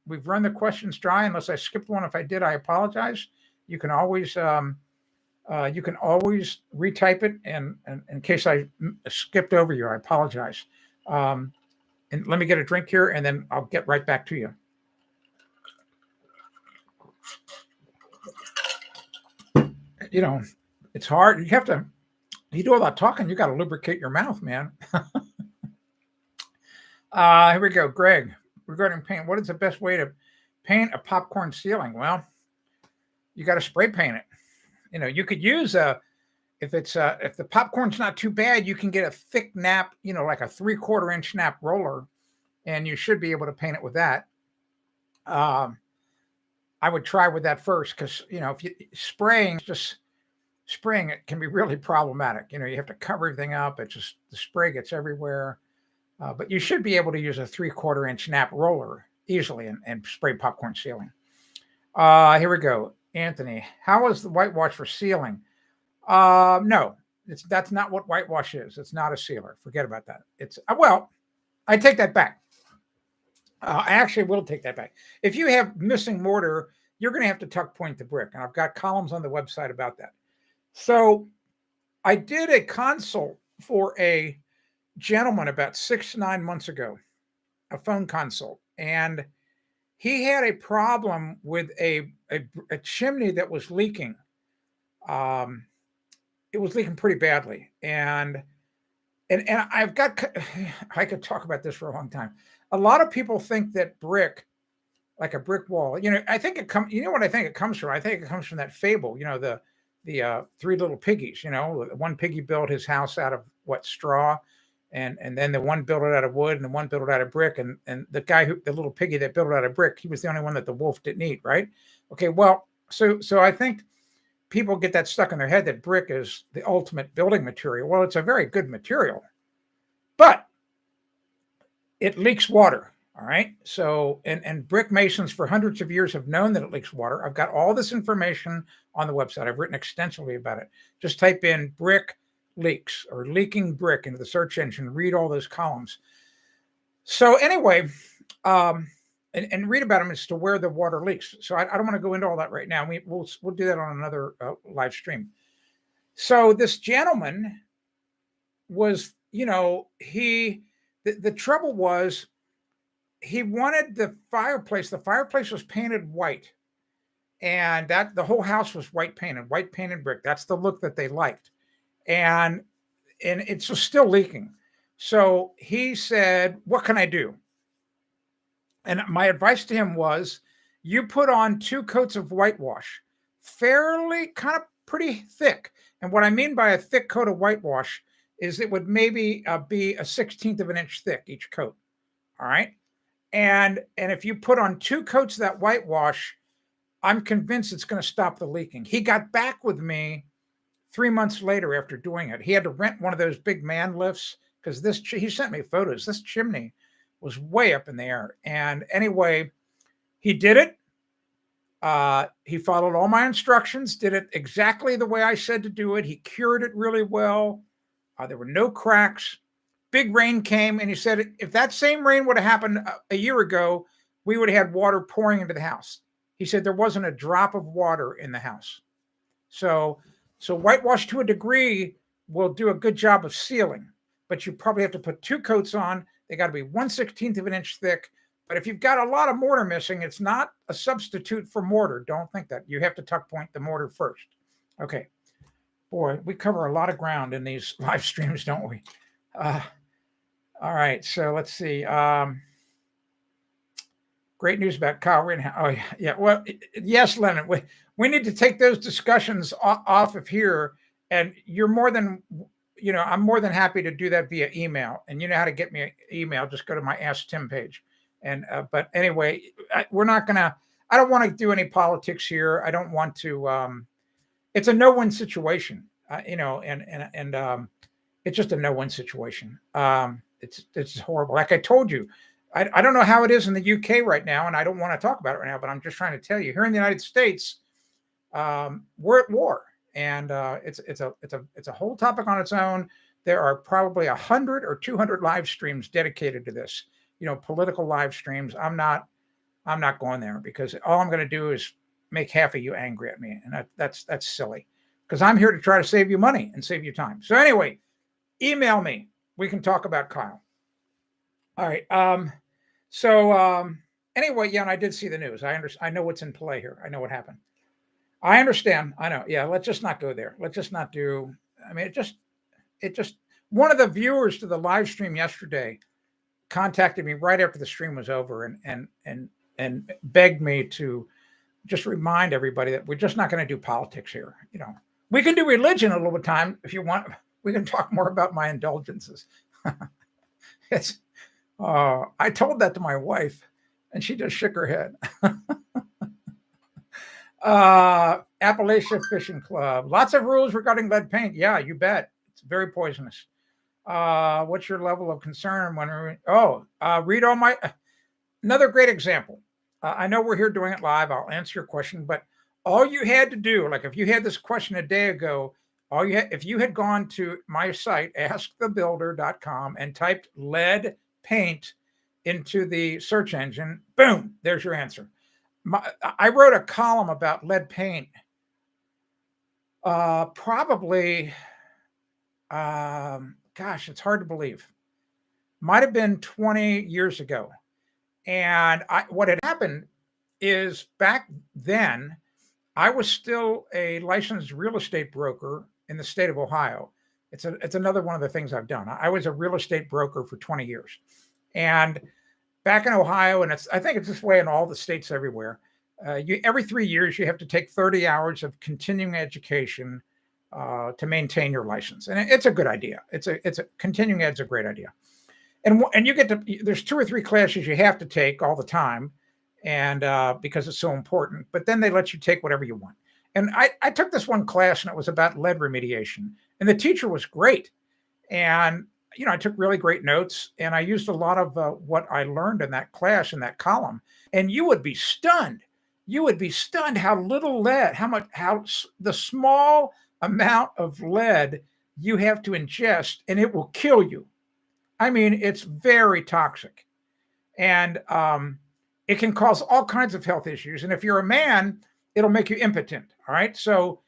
We've run the questions dry, unless I skipped one. If I did, I apologize. You can always retype it, and in case I skipped over you, I apologize. And let me get a drink here, and then I'll get right back to you. It's hard. You do all that talking, you got to lubricate your mouth, man. Here we go. Greg, regarding paint, what is the best way to paint a popcorn ceiling? Well, you got to spray paint it. You could use if the popcorn's not too bad, you can get a thick nap, like a 3/4 inch nap roller, and you should be able to paint it with that. I would try with that first, because if you spraying it can be really problematic. You have to cover everything up. It's just the spray gets everywhere. But you should be able to use a 3/4 inch nap roller easily and spray popcorn ceiling. Here we go. Anthony, how is the whitewash for sealing? No, that's not what whitewash is. It's not a sealer. Forget about that. I take that back. I actually will take that back. If you have missing mortar, you're going to have to tuck point the brick. And I've got columns on the website about that. So I did a consult for a gentleman about 6 to 9 months ago, a phone consult. And he had a problem with a chimney that was leaking. it was leaking pretty badly. And I've got, I could talk about this for a long time. A lot of people think that brick, like a brick wall, I think it comes, what I think it comes from? I think it comes from that fable, the three little piggies, one piggy built his house out of what, straw. And then the one built it out of wood and the one built it out of brick. And the little piggy that built it out of brick, he was the only one that the wolf didn't eat. Right. Okay. Well, so I think people get that stuck in their head that brick is the ultimate building material. Well, it's a very good material, but it leaks water. All right. So, and brick masons for hundreds of years have known that it leaks water. I've got all this information on the website. I've written extensively about it. Just type in brick leaks or leaking brick into the search engine, read all those columns. So anyway, and read about them as to where the water leaks. So I don't want to go into all that right now. We'll do that on another live stream. So this gentleman was, the trouble was he wanted the fireplace. The fireplace was painted white, and that the whole house was white painted brick. That's the look that they liked, and it's still leaking. So he said, "What can I do?" And my advice to him was, you put on 2 coats of whitewash, fairly kind of pretty thick. And what I mean by a thick coat of whitewash is it would maybe be a 1/16 of an inch thick each coat. All right. And if you put on 2 coats of that whitewash, I'm convinced it's going to stop the leaking. He got back with me 3 months later after doing it. He had to rent one of those big man lifts because he sent me photos. This chimney was way up in the air. And anyway, he did it. He followed all my instructions, did it exactly the way I said to do it. He cured it really well. There were no cracks. Big rain came, and he said, if that same rain would have happened a year ago, we would have had water pouring into the house. He said there wasn't a drop of water in the house. So whitewash to a degree will do a good job of sealing, but you probably have to put 2 coats on. They got to be 1/16 of an inch thick. But if you've got a lot of mortar missing, it's not a substitute for mortar. Don't think that. You have to tuck point the mortar first. Okay. Boy, we cover a lot of ground in these live streams, don't we? All right. So let's see. Great news about Kyle Rittenhouse. Oh, yeah. Well, yes, Lennon. We need to take those discussions off of here. And you're more than, I'm more than happy to do that via email. And you know how to get me an email. Just go to my Ask Tim page. And but anyway, we're not gonna. I don't want to do any politics here. I don't want to. It's a no-win situation, and it's just a no-win situation. It's horrible. Like I told you, I don't know how it is in the UK right now, and I don't want to talk about it right now. But I'm just trying to tell you, here in the United States, we're at war, and it's a whole topic on its own. There are probably 100 or 200 live streams dedicated to this. Political live streams. I'm not going there because all I'm going to do is make half of you angry at me. And that's silly because I'm here to try to save you money and save you time. So anyway, email me. We can talk about Kyle. All right. Anyway, yeah, and I did see the news. I know what's in play here. I know what happened. I understand. I know. Yeah. Let's just not go there. Let's just not do, it just, one of the viewers to the live stream yesterday contacted me right after the stream was over and begged me to just remind everybody that we're just not going to do politics here. We can do religion a little bit of time if you want. We can talk more about my indulgences. I told that to my wife and she just shook her head. Appalachia Fishing Club. Lots of rules regarding lead paint. Yeah, you bet. It's very poisonous. What's your level of concern when read all my, another great example. I know we're here doing it live. I'll answer your question, but all you had to do, like if you had this question a day ago, if you had gone to my site, askthebuilder.com and typed lead paint into the search engine, boom, there's your answer. I wrote a column about lead paint, probably, gosh, it's hard to believe. Might have been 20 years ago. And what had happened is back then, I was still a licensed real estate broker in the state of Ohio. It's another one of the things I've done. I was a real estate broker for 20 years. And back in Ohio, and I think it's this way in all the states everywhere, every 3 years you have to take 30 hours of continuing education to maintain your license. And it's a good idea. It's a continuing ed's a great idea. And you get to, there's 2 or 3 classes you have to take all the time, and because it's so important, but then they let you take whatever you want. And I took this one class, and it was about lead remediation, and the teacher was great. And, I took really great notes, and I used a lot of what I learned in that class, in that column. And you would be stunned. You would be stunned how little lead, how the small amount of lead you have to ingest, and it will kill you. I mean, it's very toxic, and it can cause all kinds of health issues. And if you're a man, it'll make you impotent. All right. So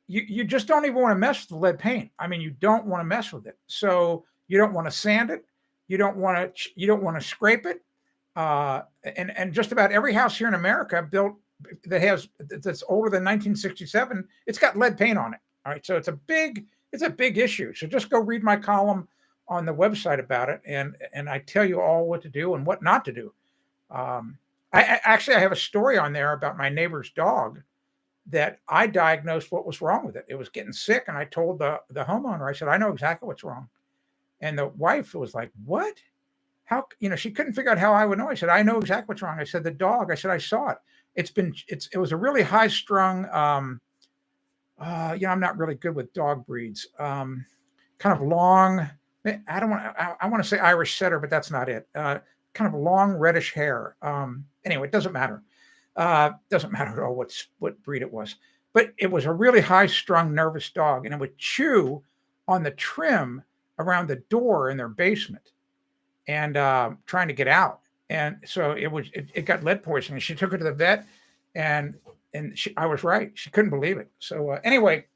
you just don't even want to mess with the lead paint. I mean, you don't want to mess with it. So you don't want to sand it. You don't want to scrape it. And just about every house here in America built that's older than 1967, it's got lead paint on it. All right. So it's a big issue. So just go read my column on the website about it. And I tell you all what to do and what not to do. I have a story on there about my neighbor's dog that I diagnosed what was wrong with it. It was getting sick. And I told the homeowner, I said, I know exactly what's wrong. And the wife was like, what? How, she couldn't figure out how I would know. I said, I know exactly what's wrong. I said, the dog, I said, I saw it. It was a really high strung, I'm not really good with dog breeds. Kind of long, I want to say Irish setter, but that's not it. Kind of long reddish hair. Anyway, it doesn't matter. Doesn't matter at all what breed it was, but it was a really high strung nervous dog, and it would chew on the trim around the door in their basement and trying to get out. And so it got lead poisoning. She took her to the vet, and I was right. She couldn't believe it. So anyway,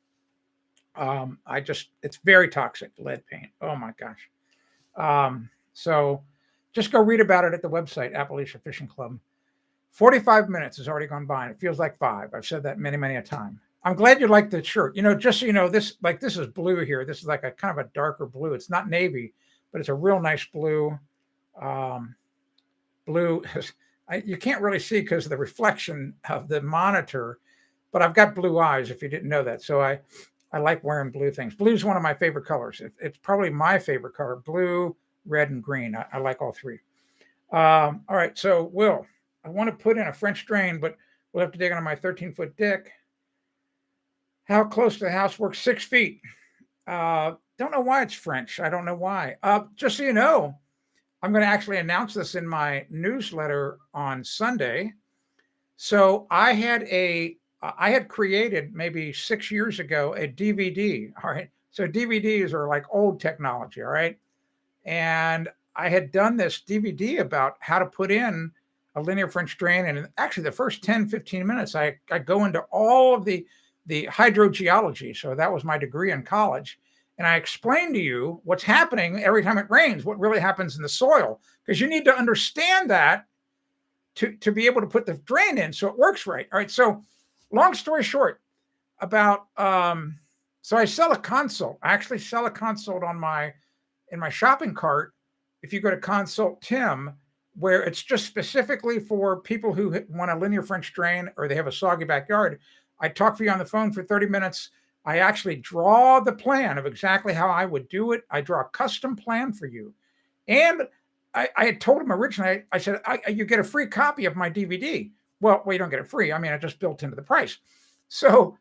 it's very toxic, lead paint. Oh my gosh. So just go read about it at the website, Appalachia Fishing Club. 45 minutes has already gone by, and it feels like 5. I've said that many, many a time. I'm glad you like the shirt. Just so you know, this is blue here. This is like a kind of a darker blue. It's not navy, but it's a real nice blue. Blue, you can't really see because of the reflection of the monitor, but I've got blue eyes, if you didn't know that. So I like wearing blue things. Blue is one of my favorite colors. It's probably my favorite color: blue, red, and green. I like all 3. All right. So Will, I want to put in a French drain, but we'll have to dig on my 13-foot deck. How close to the house works? 6 feet. Don't know why it's French. I don't know why. Just so you know, I'm going to actually announce this in my newsletter on Sunday. So I had created maybe 6 years ago a DVD. All right. So DVDs are like old technology. All right. And I had done this DVD about how to put in a linear French drain. And actually the first 10, 15 minutes, I go into all of the hydrogeology. So that was my degree in college. And I explained to you what's happening every time it rains, what really happens in the soil, because you need to understand that to be able to put the drain in so it works right. All right. So long story short, about so I sell a consult. I actually sell a consult in my shopping cart. If you go to Consult Tim, where it's just specifically for people who want a linear French drain or they have a soggy backyard, I talk for you on the phone for 30 minutes. I actually draw the plan of exactly how I would do it. I draw a custom plan for you. And I had told him originally, I said, you get a free copy of my DVD. Well, you don't get it free. I mean, I just built into the price. So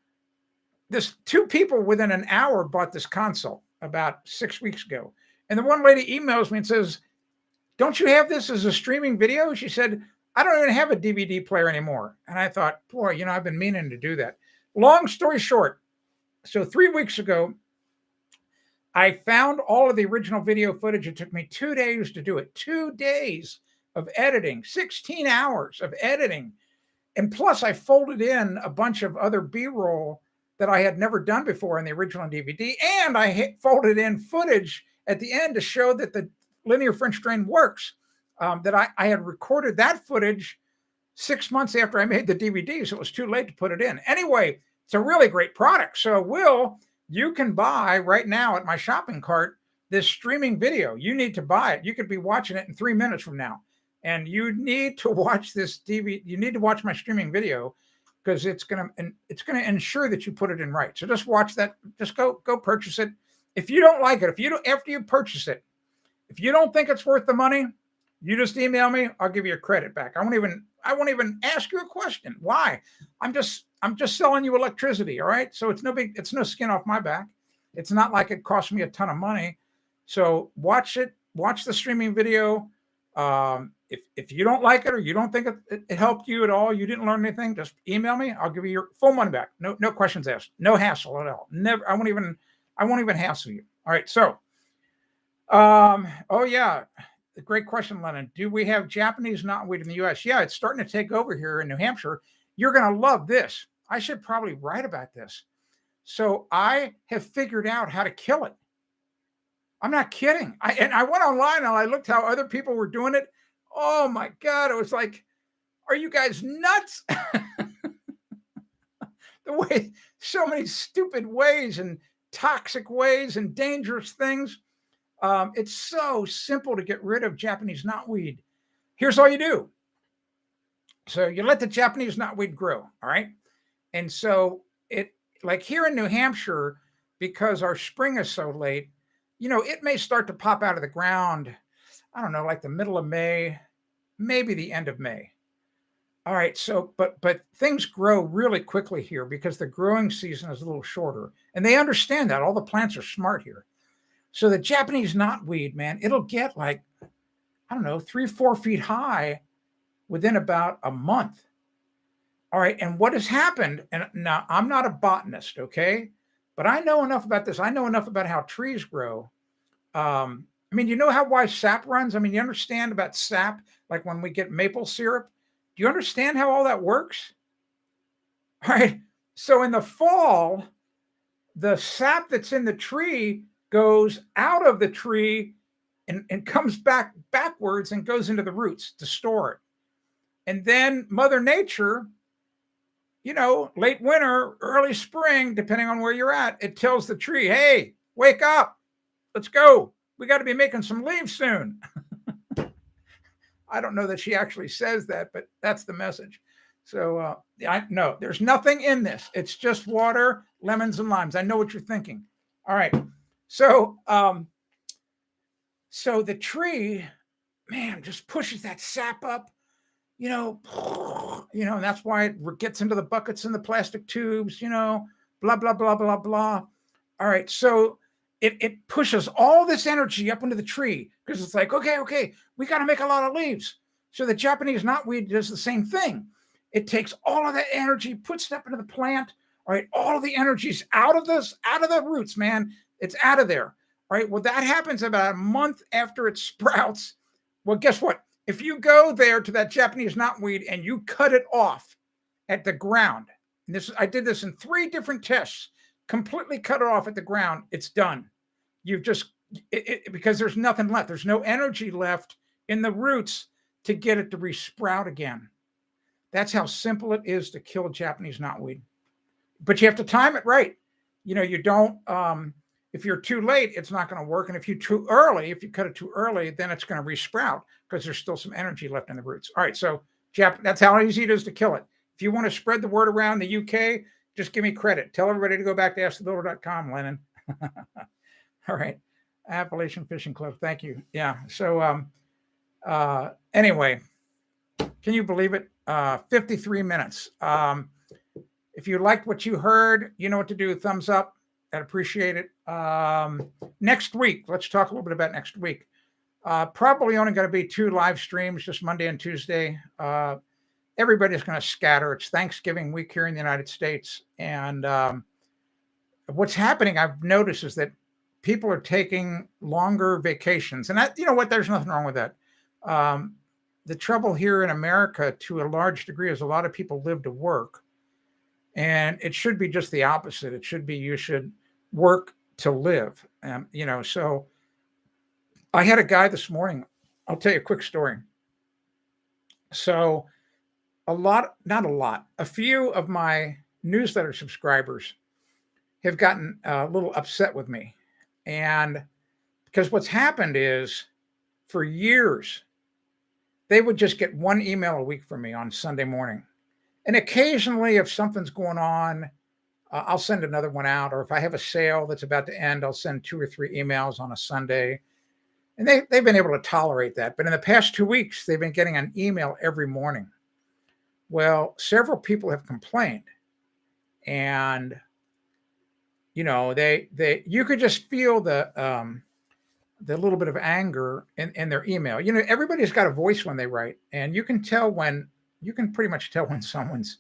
this 2 people within an hour bought this console about 6 weeks ago. And the one lady emails me and says, don't you have this as a streaming video? She said, I don't even have a DVD player anymore. And I thought, boy, I've been meaning to do that. Long story short, so 3 weeks ago, I found all of the original video footage. It took me 2 days to do it. 2 days of editing, 16 hours of editing. And plus, I folded in a bunch of other B-roll that I had never done before in the original DVD. And I folded in footage at the end to show that the linear French drain works. That I had recorded that footage 6 months after I made the DVD, so it was too late to put it in. Anyway, it's a really great product. So, Will, you can buy right now at my shopping cart this streaming video. You need to buy it. You could be watching it in 3 minutes from now. And you need to watch this DVD. You need to watch my streaming video because it's gonna ensure that you put it in right. So just watch that. Just go purchase it. If you don't like it, after you purchase it, if you don't think it's worth the money, you just email me. I'll give you your credit back. I won't even ask you a question. Why? I'm just selling you electricity. All right. So it's no skin off my back. It's not like it cost me a ton of money. So watch it. Watch the streaming video. If you don't like it or you don't think it helped you at all, you didn't learn anything, just email me. I'll give you your full money back. No questions asked. No hassle at all. Never. I won't even hassle you. All right. So, oh yeah, great question, Lennon. Do we have Japanese knotweed in the U.S.? Yeah, it's starting to take over here in New Hampshire. You're going to love this. I should probably write about this. So I have figured out how to kill it. I'm not kidding. I went online and I looked how other people were doing it. Oh my God. It was like, are you guys nuts? The way, so many stupid ways and toxic ways and dangerous things. It's so simple to get rid of Japanese knotweed. Here's all you do. So you let the Japanese knotweed grow. All right. And so like here in New Hampshire, because our spring is so late, it may start to pop out of the ground, I don't know, like the middle of May, maybe the end of May. All right. So, but things grow really quickly here because the growing season is a little shorter. And they understand that. All the plants are smart here. So the Japanese knotweed, man, it'll get like, I don't know, 3-4 feet high within about a month. All right. And what has happened, and now I'm not a botanist, okay? But I know enough about this. I know enough about how trees grow. I mean, you know why sap runs? I mean, you understand about sap, like when we get maple syrup. Do you understand how all that works? All right. So in the fall, the sap that's in the tree goes out of the tree and comes backwards and goes into the roots to store it. And then Mother Nature, late winter, early spring, depending on where you're at, it tells the tree, hey, wake up. Let's go. We got to be making some leaves soon. I don't know that she actually says that, but that's the message. So I know there's nothing in this. It's just water, lemons, and limes. I know what you're thinking. All right. So so the tree, man, just pushes that sap up, and that's why it gets into the buckets and the plastic tubes, blah, blah, blah, blah, blah. All right. So it pushes all this energy up into the tree because it's like, okay, we got to make a lot of leaves. So the Japanese knotweed does the same thing. It takes all of that energy, puts it up into the plant. All right. All of the energy's out of the roots, man. It's out of there. All right. Well, that happens about a month after it sprouts. Well, guess what? If you go there to that Japanese knotweed and you cut it off at the ground, and I did this in 3 different tests, completely cut it off at the ground, it's done. You've just, because there's nothing left. There's no energy left in the roots to get it to resprout again. That's how simple it is to kill Japanese knotweed. But you have to time it right. You don't, if you're too late, it's not going to work. And if you cut it too early, then it's going to resprout because there's still some energy left in the roots. All right. So that's how easy it is to kill it. If you want to spread the word around the UK, just give me credit. Tell everybody to go back to askthebuilder.com, Lennon. All right. Appalachian Fishing Club. Thank you. Yeah. So anyway, can you believe it? 53 minutes. If you liked what you heard, you know what to do. Thumbs up. I'd appreciate it. Next week, let's talk a little bit about next week. Probably only going to be 2 live streams, just Monday and Tuesday. Everybody's going to scatter. It's Thanksgiving week here in the United States. And what's happening, I've noticed, is that people are taking longer vacations. And that, there's nothing wrong with that. The trouble here in America, to a large degree, is a lot of people live to work. And it should be just the opposite. It should be you should work to live. So I had a guy this morning. I'll tell you a quick story. So a few of my newsletter subscribers have gotten a little upset with me. And because what's happened is for years, they would just get one email a week from me on Sunday morning. And occasionally, if something's going on, I'll send another one out. Or if I have a sale that's about to end, I'll send 2 or 3 emails on a Sunday. And they've been able to tolerate that. But in the past 2 weeks, they've been getting an email every morning. Well, several people have complained. And, you could just feel the little bit of anger in their email. Everybody's got a voice when they write, and you can pretty much tell when someone's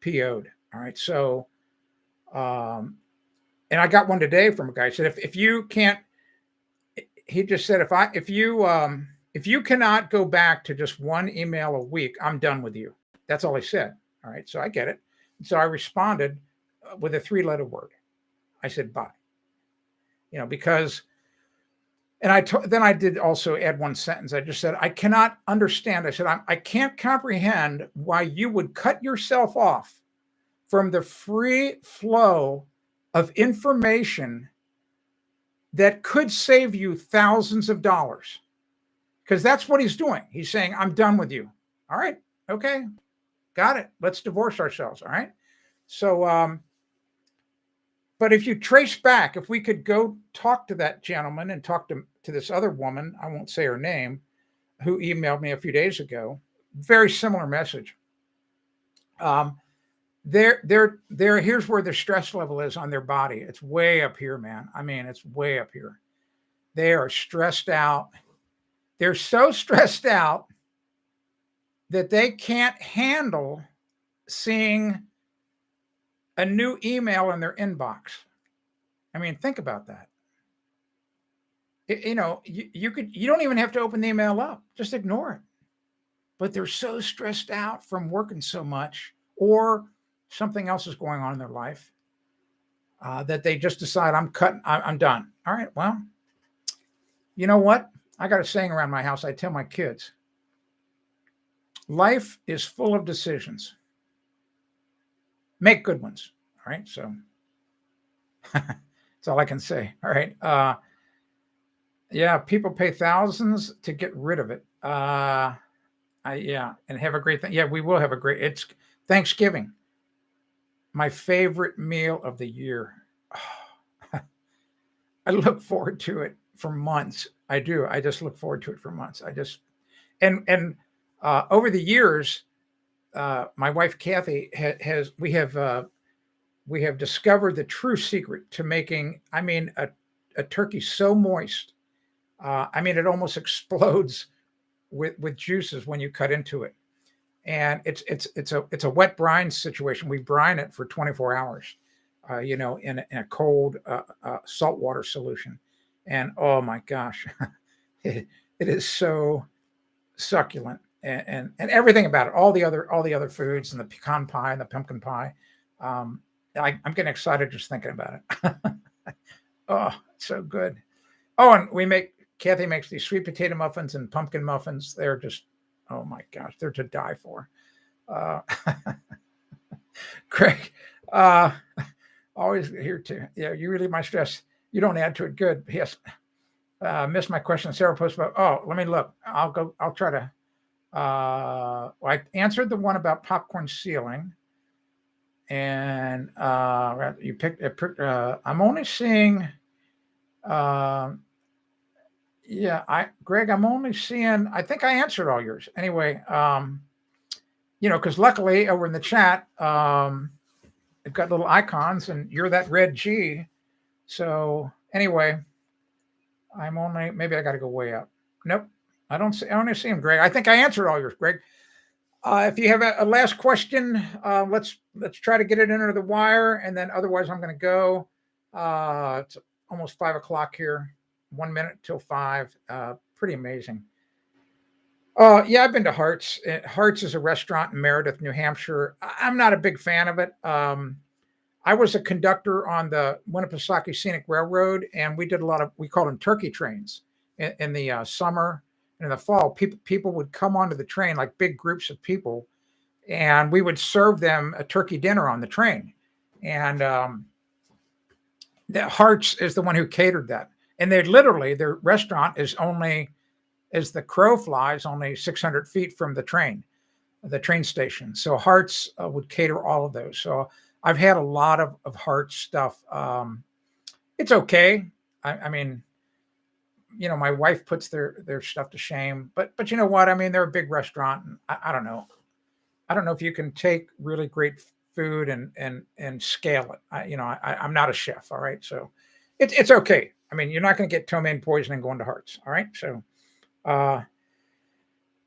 PO'd. All right. So, and I got one today from a guy who said, if you can't, he just said, if you cannot go back to just one email a week, I'm done with you. That's all he said. All right. So I get it. So I responded with a 3-letter word. I said, bye, because, and then I did also add one sentence. I just said, I cannot understand. I said, I can't comprehend why you would cut yourself off from the free flow of information that could save you thousands of dollars. Because that's what he's doing. He's saying, I'm done with you. All right. Okay. Got it. Let's divorce ourselves. All right. So, but if you trace back, if we could go talk to that gentleman and talk to this other woman, I won't say her name, who emailed me a few days ago, very similar message. Here's where the stress level is on their body. It's way up here, man. I mean, it's way up here. They are stressed out. They're so stressed out that they can't handle seeing a new email in their inbox. I mean, think about that. You don't even have to open the email up. Just ignore it. But they're so stressed out from working so much, or something else is going on in their life, that they just decide, I'm done. All right. Well, you know what? I got a saying around my house. I tell my kids, life is full of decisions. Make good ones. All right. So that's all I can say. All right. Yeah. People pay thousands to get rid of it. And have a great thing. Yeah, we will have it's Thanksgiving. My favorite meal of the year. Oh, I look forward to it for months. I do. I just look forward to it for months. And over the years, my wife Kathy we have discovered the true secret to making, a turkey so moist. It almost explodes with juices when you cut into it. And it's a wet brine situation. We brine it for 24 hours, in a cold saltwater solution. And oh my gosh, it is so succulent, and everything about it, all the other foods, and the pecan pie and the pumpkin pie. I'm getting excited just thinking about it. Oh, so good. Oh, and Kathy makes these sweet potato muffins and pumpkin muffins. They're just, oh my gosh, they're to die for. Craig, always here too. Yeah, you relieve my stress. You don't add to it. Good. Yes. Missed my question. Sarah posted about, let me look. I'll try to, I answered the one about popcorn sealing. And you picked, I'm only seeing, Greg, I'm only seeing, I think I answered all yours. Anyway, because luckily over in the chat, they've got little icons, and you're that red G. So anyway, maybe I got to go way up. Nope. I only see him, Greg. I think I answered all yours, Greg. If you have a last question, let's try to get it under the wire, and then otherwise I'm going to go. It's almost 5:00 here. 1 minute till 5. Pretty amazing. I've been to Hart's. Hart's is a restaurant in Meredith, New Hampshire. I'm not a big fan of it. I was a conductor on the Winnipesaukee Scenic Railroad, and we did we called them turkey trains in the summer and in the fall. People would come onto the train, like big groups of people, and we would serve them a turkey dinner on the train. And The Hearts is the one who catered that. And they literally, their restaurant is only, as the crow flies, only 600 feet from the train station. So Hearts would cater all of those. So I've had a lot of Hearts stuff. It's okay. I mean, my wife puts their stuff to shame, but you know what? I mean, they're a big restaurant, and I don't know. I don't know if you can take really great food and scale it. I'm not a chef. All right, so it's okay. I mean, you're not going to get ptomaine poisoning going to Hearts. All right, so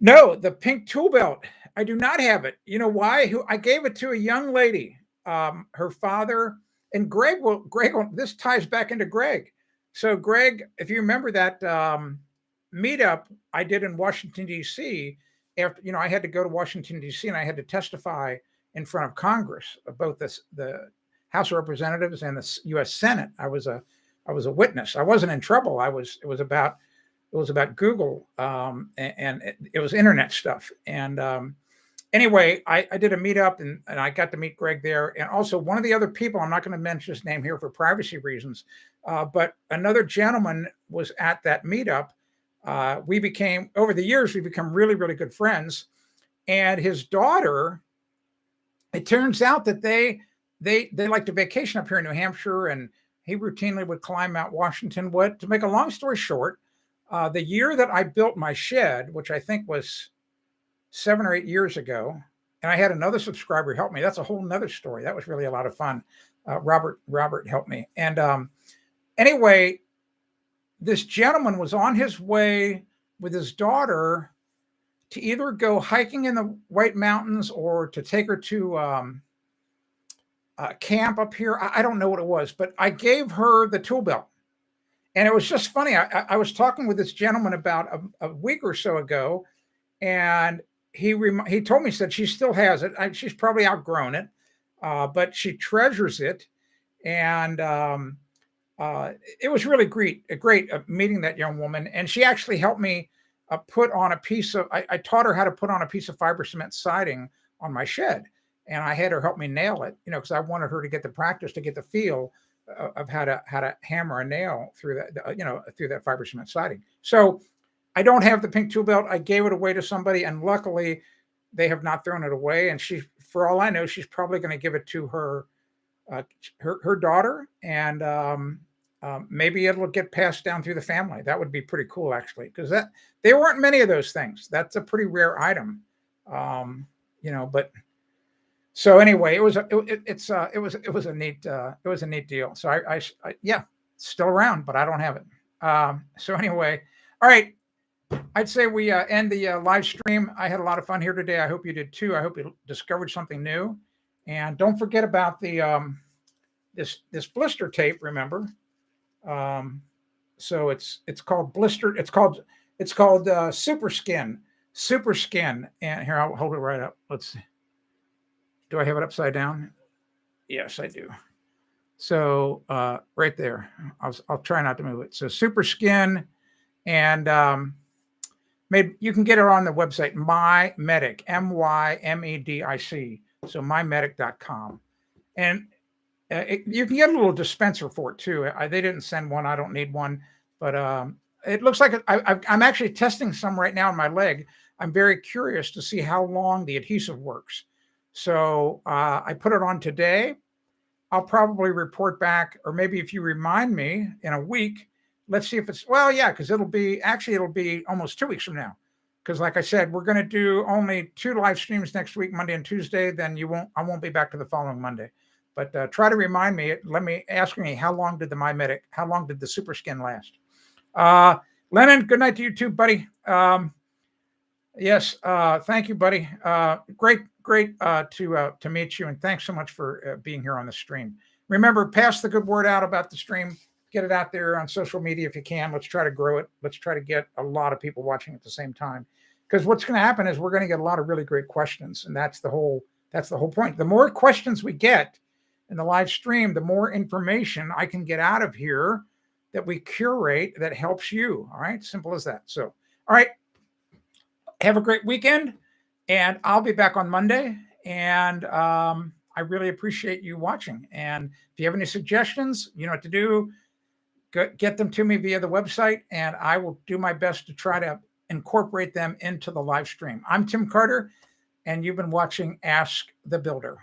no, the pink tool belt. I do not have it. You know why? Who I gave it to a young lady. Her father and Greg will. This ties back into Greg. So Greg, if you remember that meetup I did in Washington D.C. after I had to go to Washington D.C. and I had to testify in front of Congress, both the House of Representatives and the U.S. Senate. I was a witness. I wasn't in trouble. It was about Google, and it was internet stuff. And anyway, I did a meetup and I got to meet Greg there. And also one of the other people, I'm not going to mention his name here for privacy reasons, but another gentleman was at that meetup. Over the years, we become really, really good friends. And his daughter, it turns out that they like to vacation up here in New Hampshire, and he routinely would climb Mount Washington. To make a long story short, the year that I built my shed, which I think was 7 or 8 years ago, and I had another subscriber help me. That's a whole nother story. That was really a lot of fun. Robert helped me. And anyway, this gentleman was on his way with his daughter to either go hiking in the White Mountains or to take her to camp up here. I don't know what it was, but I gave her the tool belt. And it was just funny. I was talking with this gentleman about a week or so ago, and he told me, said she still has it. She's probably outgrown it, but she treasures it. And it was really great meeting that young woman. And she actually helped me put on a piece of, I taught her how to put on a piece of fiber cement siding on my shed. And I had her help me nail it, because I wanted her to get the practice, to get the feel of how to hammer a nail through that, through that fiber cement siding. So I don't have the pink tool belt. I gave it away to somebody, and luckily they have not thrown it away. And she, for all I know, she's probably going to give it to her daughter, and maybe it'll get passed down through the family. That would be pretty cool, actually, because there weren't many of those things. That's a pretty rare item, But so anyway, it was a neat deal. So I yeah, it's still around, but I don't have it. So anyway, all right. I'd say we end the live stream. I had a lot of fun here today. I hope you did too. I hope you discovered something new. And don't forget about the this blister tape. Remember, so it's called blister. It's called Super Skin. Super Skin. And here, I'll hold it right up. Let's see. Do I have it upside down? Yes, I do. So right there. I'll try not to move it. So Super Skin, and maybe you can get it on the website MyMedic, MyMedic. So mymedic.com, and you can get a little dispenser for it too. They didn't send one. I don't need one, but it looks like I'm actually testing some right now on my leg. I'm very curious to see how long the adhesive works. So I put it on today. I'll probably report back, or maybe if you remind me in a week, let's see if it's, because it'll be almost 2 weeks from now. Because like I said, we're going to do only 2 live streams next week, Monday and Tuesday. Then I won't be back to the following Monday. But try to remind me. Ask me, how long did the Super Skin last? Lennon, good night to you too, buddy. Yes, thank you, buddy. Great to meet you, and thanks so much for being here on the stream. Remember, pass the good word out about the stream. Get it out there on social media if you can. Let's try to grow it. Let's try to get a lot of people watching at the same time. Because what's going to happen is we're going to get a lot of really great questions, and that's the whole point. The more questions we get in the live stream, the more information I can get out of here that we curate that helps you. All right, simple as that. So, all right, have a great weekend, and I'll be back on Monday. And I really appreciate you watching. And if you have any suggestions, you know what to do. Get them to me via the website, and I will do my best to try to incorporate them into the live stream. I'm Tim Carter, and you've been watching Ask the Builder.